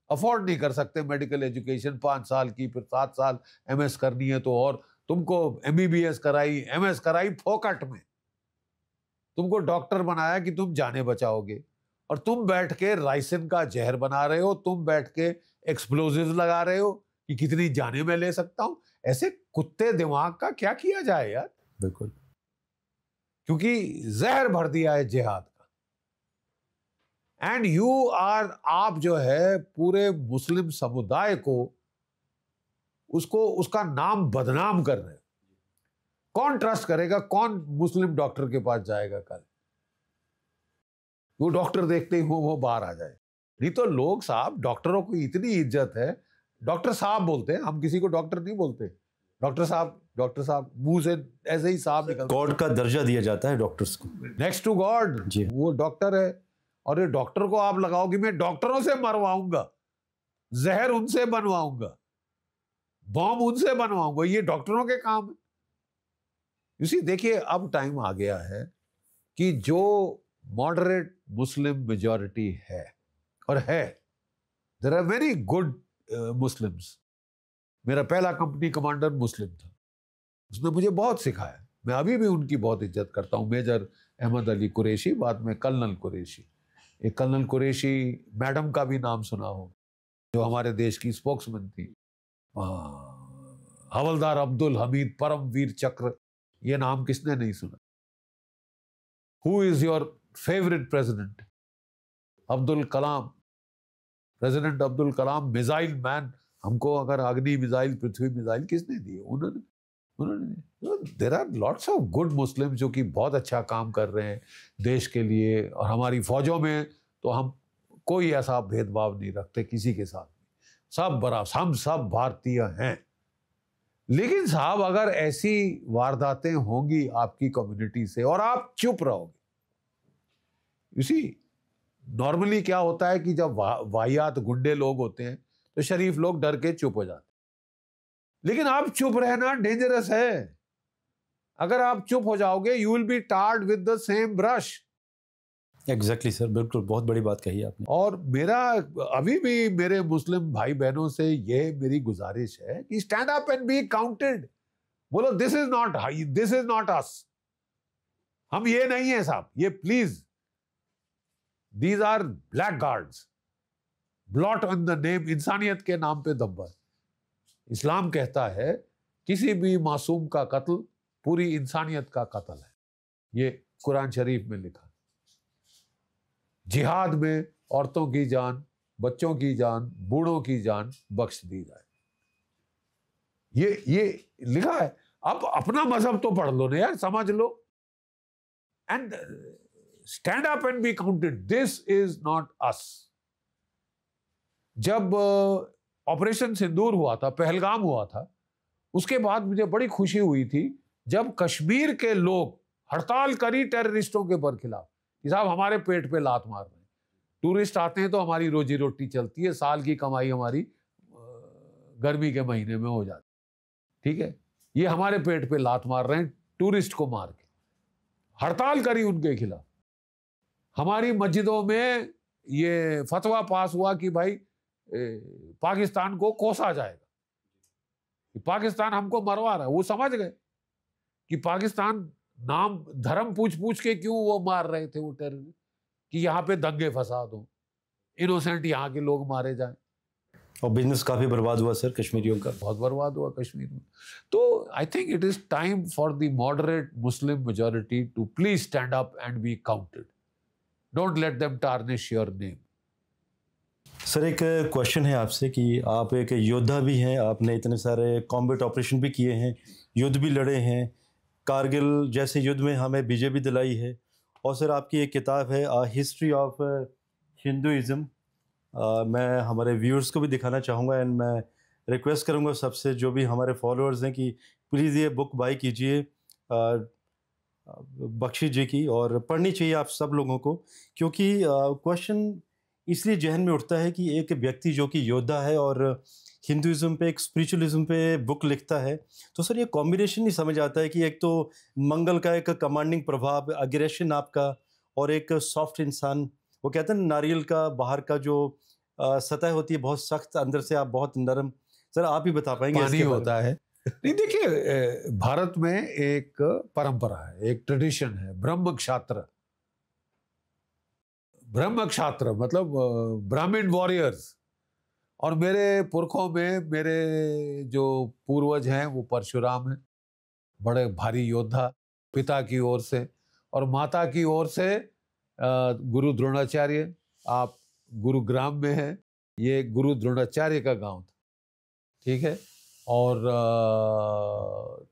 अफोर्ड नहीं कर सकते मेडिकल एजुकेशन 5 साल की, फिर 7 साल एमएस करनी है तो, और तुमको एमबीबीएस कराई, एमएस कराई फोकट में, तुमको डॉक्टर बनाया कि तुम जाने बचाओगे, और तुम बैठ के राइसिन का जहर बना रहे हो, तुम बैठ के एक्सप्लोजिव लगा रहे हो कि कितनी जाने में ले सकता हूं। ऐसे कुत्ते दिमाग का क्या किया जाए यार? बिल्कुल, क्योंकि जहर भर दिया है जिहाद का। एंड आप जो है पूरे मुस्लिम समुदाय को उसका नाम बदनाम कर रहे हो। कौन ट्रस्ट करेगा? कौन मुस्लिम डॉक्टर के पास जाएगा कल? वो डॉक्टर देखते ही वो बाहर आ जाए। नहीं तो लोग साहब, डॉक्टरों की इतनी इज्जत है, डॉक्टर साहब बोलते हैं, हम किसी को डॉक्टर नहीं बोलते। डॉक्टर साहब मुंह से ऐसे ही साहब निकलता है। गॉड का दर्जा दिया जाता है डॉक्टर्स को, नेक्स्ट टू गॉड। वो डॉक्टर है, और ये डॉक्टर को आप लगाओगे मैं डॉक्टरों से मरवाऊंगा, जहर उनसे बनवाऊंगा, बॉम्ब उनसे बनवाऊंगा, ये डॉक्टरों के काम है। इसी देखिए अब टाइम आ गया है कि जो मॉडरेट मुस्लिम मेजॉरिटी है, और है, there are very good Muslims. मेरा पहला कंपनी कमांडर मुस्लिम था, उसने मुझे बहुत सिखाया, मैं अभी भी उनकी बहुत इज्जत करता हूँ। मेजर अहमद अली कुरैशी, बाद में कर्नल कुरैशी। एक कर्नल कुरैशी मैडम का भी नाम सुना हो, जो हमारे देश की स्पोक्समैन थी। हवलदार अब्दुल हमीद परमवीर चक्र, ये नाम किसने नहीं सुना? Who is your favourite president? Abdul Kalam, president Abdul Kalam, missile man. हमको अगर अग्नि मिसाइल, पृथ्वी मिसाइल किसने दिए? उन्होंने। There are lots of good Muslim जो कि बहुत अच्छा काम कर रहे हैं देश के लिए। और हमारी फौजों में तो हम कोई ऐसा भेदभाव नहीं रखते किसी के साथ, सब बराबर, हम सब भारतीय हैं। लेकिन साहब अगर ऐसी वारदातें होंगी आपकी कम्युनिटी से और आप चुप रहोगे, इसी नॉर्मली क्या होता है कि जब वाहियात गुंडे लोग होते हैं तो शरीफ लोग डर के चुप हो जाते हैं। लेकिन आप चुप रहना डेंजरस है। अगर आप चुप हो जाओगे, you will be tarred with the same brush. Exactly sir, बिल्कुल, बहुत बड़ी बात कही आपने। और मेरा अभी भी मेरे मुस्लिम भाई बहनों से यह मेरी गुजारिश है कि stand up and be counted. बोलो दिस इज नॉट अस, हम ये नहीं है साहब, ये please, these are black guards, blot on the name, इंसानियत के नाम पे दब्बर। इस्लाम कहता है किसी भी मासूम का कत्ल पूरी इंसानियत का कत्ल है, ये कुरान शरीफ में लिखा। जिहाद में औरतों की जान, बच्चों की जान, बूढ़ों की जान बख्श दी जाए। ये लिखा है। अब अपना मजहब तो पढ़ लो ना यार, समझ लो, and stand up and be counted. This is not us. जब ऑपरेशन सिंदूर हुआ था, पहलगाम हुआ था, उसके बाद मुझे बड़ी खुशी हुई थी जब कश्मीर के लोग हड़ताल करी टेररिस्टों के खिलाफ कि साहब हमारे पेट पे लात मार रहे हैं। टूरिस्ट आते हैं तो हमारी रोजी रोटी चलती है, साल की कमाई हमारी गर्मी के महीने में हो जाती, ठीक है, ये हमारे पेट पे लात मार रहे हैं टूरिस्ट को मार के। हड़ताल करी उनके खिलाफ। हमारी मस्जिदों में ये फतवा पास हुआ कि भाई पाकिस्तान को कोसा जाएगा, पाकिस्तान हमको मरवा रहा है। वो समझ गए कि पाकिस्तान नाम धर्म पूछ पूछ के क्यों वो मार रहे थे वो टेररिस्ट, कि यहाँ पे दंगे फसाद हो, इनोसेंट यहाँ के लोग मारे जाएं। और बिजनेस काफ़ी बर्बाद हुआ सर कश्मीरियों का, बहुत बर्बाद हुआ कश्मीर में। तो I think it is time for the moderate Muslim majority to please stand up and be counted. Don't let them tarnish your name. Sir एक क्वेश्चन है आपसे कि आप एक योद्धा भी हैं, आपने इतने सारे कॉम्बैट ऑपरेशन भी किए हैं, युद्ध भी लड़े हैं, कारगिल जैसे युद्ध में हमें विजय भी दिलाई है, और सर आपकी एक किताब है हिस्ट्री ऑफ हिंदुइज़्म। मैं हमारे व्यूअर्स को भी दिखाना चाहूँगा, एंड मैं रिक्वेस्ट करूँगा सबसे जो भी हमारे फॉलोअर्स हैं कि प्लीज़ ये बुक बाई कीजिए बख्शी जी की, और पढ़नी चाहिए आप सब लोगों को, क्योंकि क्वेश्चन इसलिए जहन में उठता है कि एक व्यक्ति जो कि योद्धा है और हिंदुइज़्म पे, एक स्पिरिचुअलिज्म पे बुक लिखता है, तो सर ये कॉम्बिनेशन नहीं समझ आता है कि एक तो मंगल का एक कमांडिंग प्रभाव, अग्रेशन आपका, और एक सॉफ्ट इंसान, वो कहते हैं नारियल का बाहर का जो सतह होती है बहुत सख्त, अंदर से आप बहुत नरम। सर आप ही बता पाएंगे पानी होता है। नहीं देखिए, भारत में एक परंपरा है, एक ट्रेडिशन है, ब्रह्म क्षात्र। ब्रह्म क्षात्र मतलब ब्राह्मण वॉरियर्स। और मेरे पुरखों में मेरे जो पूर्वज हैं वो परशुराम हैं, बड़े भारी योद्धा पिता की ओर से, और माता की ओर से गुरु द्रोणाचार्य। आप गुरुग्राम में हैं, ये गुरु द्रोणाचार्य का गांव था, ठीक है। और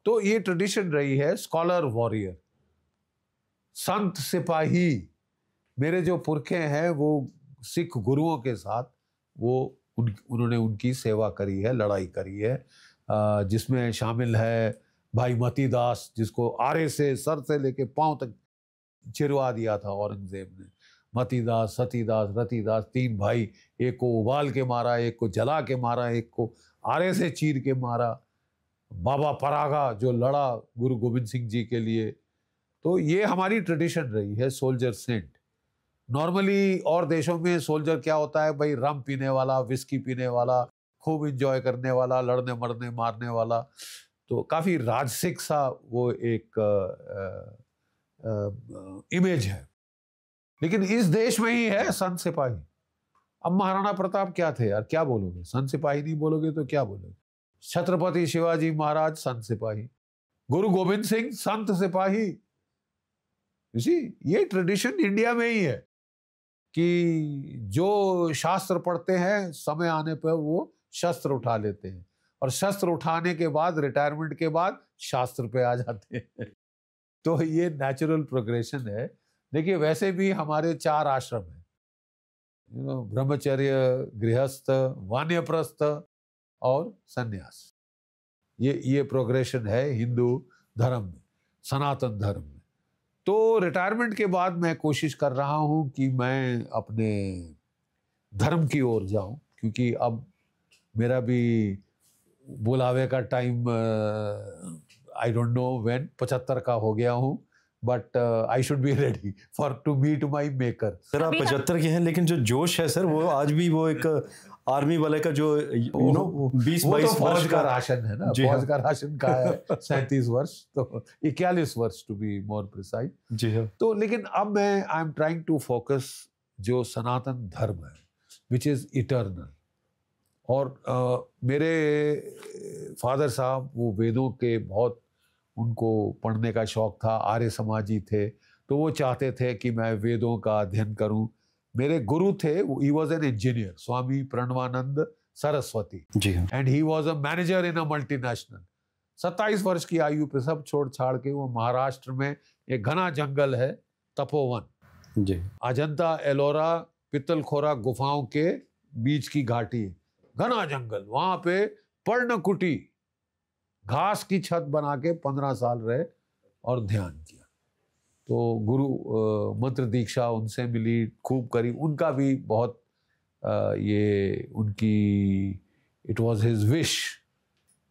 तो ये ट्रेडिशन रही है, स्कॉलर वॉरियर, संत सिपाही। मेरे जो पुरखे हैं वो सिख गुरुओं के साथ वो उन्होंने उनकी सेवा करी है, लड़ाई करी है, जिसमें शामिल है भाई मतीदास, जिसको आरे से सर से लेके पांव तक चिरवा दिया था औरंगजेब ने। मतीदास, सतीदास, रतिदास, 3 भाई, एक को उबाल के मारा, एक को जला के मारा, एक को आरे से चीर के मारा। बाबा परागा जो लड़ा गुरु गोविंद सिंह जी के लिए। तो ये हमारी ट्रेडिशन रही है, सोल्जर सेंट। नॉर्मली और देशों में सोल्जर क्या होता है भाई, रम पीने वाला, विस्की पीने वाला, खूब एंजॉय करने वाला, लड़ने मरने मारने वाला। तो काफ़ी राजसिक सा वो एक इमेज है। लेकिन इस देश में ही है संत सिपाही। अब महाराणा प्रताप क्या थे यार, क्या बोलोगे? संत सिपाही नहीं बोलोगे तो क्या बोलोगे? छत्रपति शिवाजी महाराज संत सिपाही, गुरु गोविंद सिंह संत सिपाही। ये ट्रेडिशन इंडिया में ही है कि जो शास्त्र पढ़ते हैं समय आने पर वो शस्त्र उठा लेते हैं, और शस्त्र उठाने के बाद, रिटायरमेंट के बाद शास्त्र पे आ जाते हैं। तो ये नेचुरल प्रोग्रेशन है। देखिए वैसे भी हमारे 4 आश्रम हैं, ब्रह्मचर्य, गृहस्थ, वानप्रस्थ और संन्यास। ये प्रोग्रेशन है हिंदू धर्म में, सनातन धर्म में। तो रिटायरमेंट के बाद मैं कोशिश कर रहा हूं कि मैं अपने धर्म की ओर जाऊं, क्योंकि अब मेरा भी बुलावे का time, I don't know when, 75 का हो गया हूं, but I should be ready for to meet my maker. Sir आप 75 के हैं, लेकिन जो जोश है सर वो आज भी वो एक आर्मी वाले का जो 20-22 वर्ष का राशन है ना, फौज का राशन का है 37 वर्ष, तो 41 वर्ष टू बी मोर प्रिसाइज। जी हाँ। तो लेकिन अब मैं I am trying to focus जो सनातन धर्म है, विच इज इटर्नल। और मेरे फादर साहब वो वेदों के बहुत, उनको पढ़ने का शौक था, आर्य समाजी थे, तो वो चाहते थे कि मैं वेदों का अध्ययन करूं, मेरे गुरु थे, ही वॉज एन इंजीनियर, स्वामी प्रणवानंद सरस्वती, जी हाँ। And he was a manager in a multinational. 27 वर्ष की आयु पे सब छोड़ छाड़ के वो महाराष्ट्र में एक घना जंगल है तपोवन, जी अजंता एलोरा पित्तलखोरा गुफाओं के बीच की घाटी, घना जंगल, वहां पे पर्णकुटी घास की छत बना के 15 साल रहे और ध्यान किया। तो गुरु मंत्र दीक्षा उनसे मिली, खूब करी। उनका भी बहुत ये उनकी इट वाज हिज विश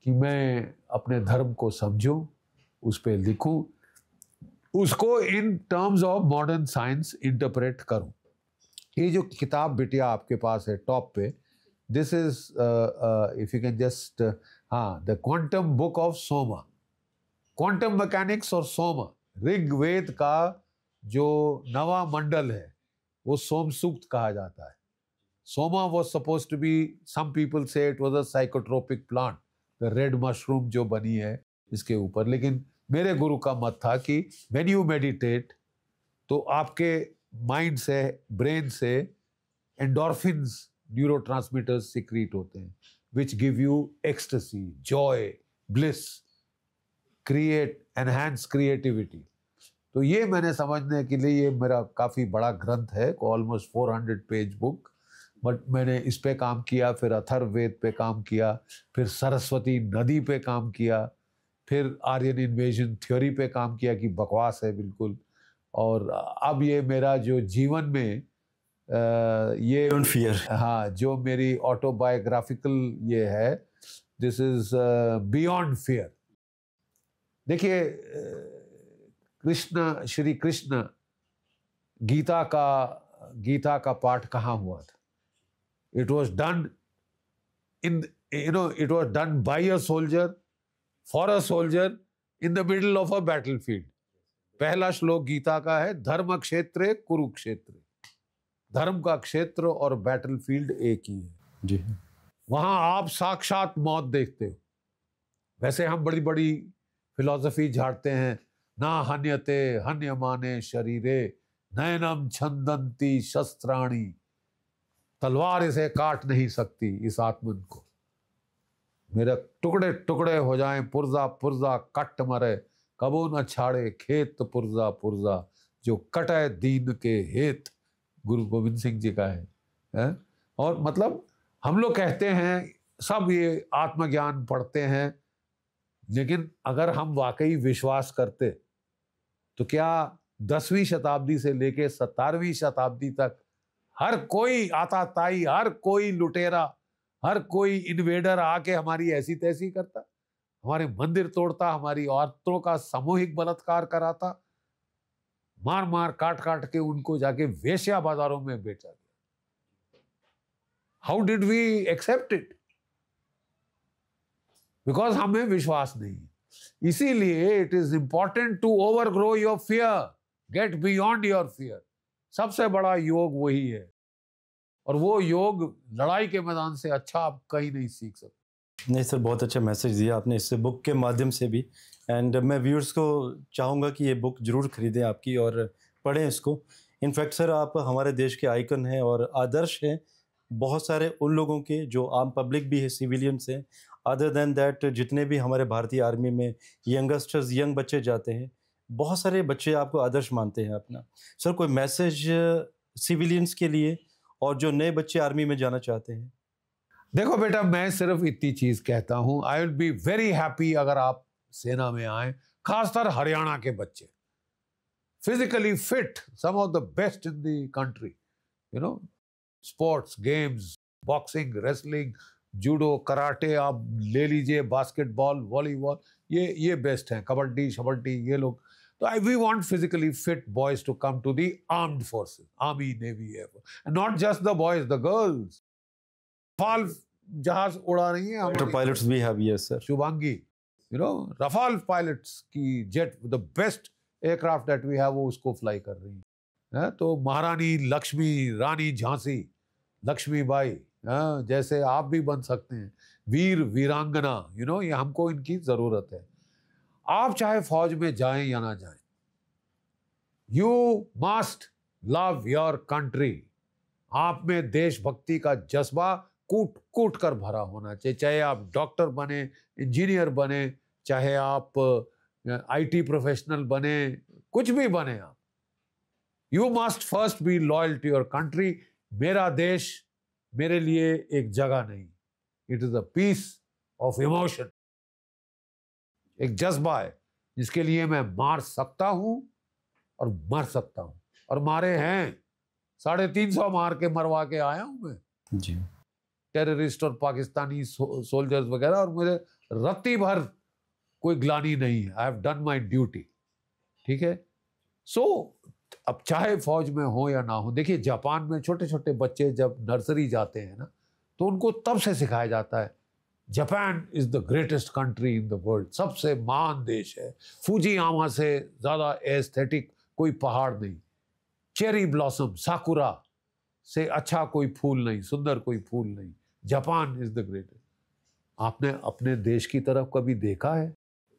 कि मैं अपने धर्म को समझूं, उस पर लिखूं, उसको in terms of modern science interpret करूं। ये जो किताब बिटिया आपके पास है टॉप पे, this is if you can just the quantum book of Soma, quantum mechanics और सोमा, ऋग्वेद का जो नवा मंडल है वो सोम सूक्त कहा जाता है। Soma was suppose to be, some people say it was a psychotropic plant, the red mushroom जो बनी है इसके ऊपर, लेकिन मेरे गुरु का मत था कि व्हेन यू मेडिटेट तो आपके माइंड से, ब्रेन से एंडोर्फिन्स, न्यूरोट्रांसमीटर्स सीक्रेट होते हैं which give you ecstasy, Joy, bliss, create, enhance creativity. तो ये मैंने समझने के लिए, ये मेरा काफ़ी बड़ा ग्रंथ है, ऑलमोस्ट 400 पेज बुक, बट मैंने इस पे काम किया, फिर अथर्ववेद पे काम किया, फिर सरस्वती नदी पे काम किया, फिर आर्यन इन्वेजन थ्योरी पे काम किया कि बकवास है बिल्कुल। और अब ये मेरा जो जीवन में ये डोंट फियर, हाँ, जो मेरी ऑटोबायोग्राफिकल ये है, दिस इज बियॉन्ड फियर। देखिए कृष्ण, श्री कृष्ण, गीता का पाठ कहाँ हुआ था? It was done in, it was done by a soldier, for a soldier, in the middle of a battlefield. पहला श्लोक गीता का है, धर्म क्षेत्रे कुरुक्षेत्र, धर्म का क्षेत्र और बैटलफील्ड एक ही है जी। वहां आप साक्षात मौत देखते हो। वैसे हम बड़ी बड़ी फिलॉसफी झाड़ते हैं, ना हन्यते हन्यमाने शरीरे नयनम छंदंती शस्त्राणी, तलवार इसे काट नहीं सकती इस आत्मन को, मेरे टुकड़े टुकड़े हो जाएं, पुर्जा पुर्जा कट मरे, कबो न छाड़े खेत पुर्जा पुर्जा, जो कटे दीन के हेत, गुरु गोविंद सिंह जी का है? और मतलब हम लोग कहते हैं सब ये आत्मज्ञान पढ़ते हैं, लेकिन अगर हम वाकई विश्वास करते तो क्या 10वीं शताब्दी से लेके 17वीं शताब्दी तक हर कोई आताताई, हर कोई लुटेरा, हर कोई इन्वेडर आके हमारी ऐसी तैसी करता, हमारे मंदिर तोड़ता, हमारी औरतों का सामूहिक बलात्कार कराता, मार मार काट काट के उनको जाके वेश्या बाजारों में बेचा गया? How did we accept it? Because हमें विश्वास नहीं। इसीलिए it is important to overgrow your fear, get beyond your fear. सबसे बड़ा योग वही है, और वो योग लड़ाई के मैदान से अच्छा आप कहीं नहीं सीख सकते। नहीं सर, बहुत अच्छा मैसेज दिया आपने इस बुक के माध्यम से भी, एंड मैं व्यूअर्स को चाहूँगा कि ये बुक ज़रूर ख़रीदें आपकी और पढ़ें इसको। इनफैक्ट सर, आप हमारे देश के आइकन हैं और आदर्श हैं बहुत सारे उन लोगों के जो आम पब्लिक भी है, सिविलियंस हैं। अदर दैन दैट, जितने भी हमारे भारतीय आर्मी में यंगस्टर्स, यंग बच्चे जाते हैं, बहुत सारे बच्चे आपको आदर्श मानते हैं अपना। सर, कोई मैसेज सिविलियंस के लिए और जो नए बच्चे आर्मी में जाना चाहते हैं? देखो बेटा, मैं सिर्फ इतनी चीज कहता हूं, I will be very happy अगर आप सेना में आए, खासकर हरियाणा के बच्चे, physically fit, some of the best in the country, you know, sports, games, boxing, wrestling, judo, karate आप ले लीजिए, बास्केटबॉल, वॉलीबॉल, ये बेस्ट हैं, कबड्डी शबड्डी, ये लोग। तो we want physically fit boys to come to the armed forces, army, navy, air force, and not just the boys, the girls. Rafale जहाज उड़ा रही है, पायलट्स भी have, yes sir, Shubhangi, you know, Rafale pilots की jet, the best aircraft that we have, वो उसको fly कर रही है। तो महारानी लक्ष्मी, रानी झांसी लक्ष्मीबाई, जैसे आप भी बन सकते हैं, वीर वीरांगना, यू नो, ये हमको इनकी जरूरत है। आप चाहे फौज में जाएं या ना जाएं, you must love your country, आप में देशभक्ति का जज्बा कूट कूट कर भरा होना चाहिए। चाहे आप डॉक्टर बने, इंजीनियर बने, चाहे आप आईटी प्रोफेशनल बने, कुछ भी बने आप, you must first be loyal to your country. मेरा देश मेरे लिए एक जगह नहीं, it is a piece of emotion, एक जज्बा है जिसके लिए मैं मार सकता हूं और मर सकता हूं, और मारे हैं। 350 मार के मरवा के आया हूं मैं जी, टेररिस्ट और पाकिस्तानी सोल्जर्स वगैरह, और मुझे रत्ती भर कोई ग्लानी नहीं है। I have done my duty. ठीक है। सो अब चाहे फौज में हो या ना हो, देखिए जापान में छोटे छोटे बच्चे जब नर्सरी जाते हैं ना, तो उनको तब से सिखाया जाता है Japan is the greatest country in the world, सबसे महान देश है। फुजियामा से ज़्यादा एस्थेटिक कोई पहाड़ नहीं, चेरी ब्लॉसम साकुरा से अच्छा कोई फूल नहीं, सुंदर कोई फूल नहीं। Japan is the greatest. आपने अपने देश की तरफ कभी देखा है?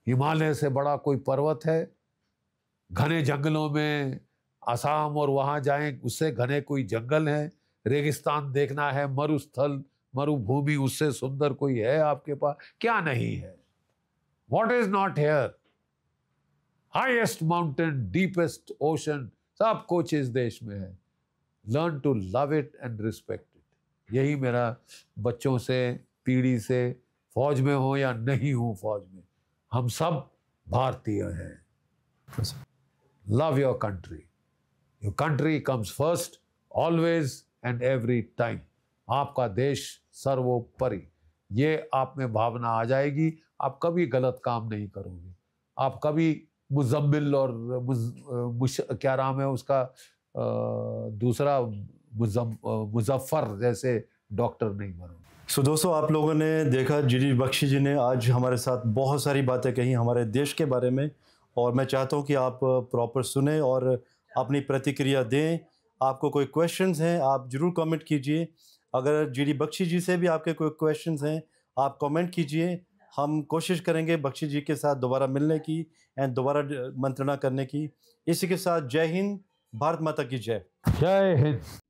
हिमालय से बड़ा कोई पर्वत है? घने जंगलों में असम और वहां जाएं, उससे घने कोई जंगल है? रेगिस्तान देखना है, मरुस्थल, मरुभूमि, उससे सुंदर कोई है आपके पास? क्या नहीं है? What is not here? Highest mountain, deepest ocean, सब कुछ इस देश में है। Learn to love it and respect it. यही मेरा बच्चों से, पीढ़ी से, फौज में हो या नहीं हो फौज में, हम सब भारतीय हैं। Love your country. Your country comes first, always and every time. आपका देश सर्वोपरि। ये आप में भावना आ जाएगी, आप कभी गलत काम नहीं करोगे। आप कभी मुजम्मिल और क्या नाम है उसका दूसरा, मुजफ्फर जैसे डॉक्टर नहीं बनोगे। सो दोस्तों, आप लोगों ने देखा जीडी बख्शी जी ने आज हमारे साथ बहुत सारी बातें कही हमारे देश के बारे में, और मैं चाहता हूं कि आप प्रॉपर सुने और अपनी प्रतिक्रिया दें। आपको कोई क्वेश्चंस हैं आप ज़रूर कमेंट कीजिए। अगर जीडी बख्शी जी से भी आपके कोई क्वेश्चंस हैं आप कमेंट कीजिए। हम कोशिश करेंगे बख्शी जी के साथ दोबारा मिलने की एंड दोबारा मंत्रणा करने की। इसी के साथ जय हिंद, भारत माता की जय। जय हिंद।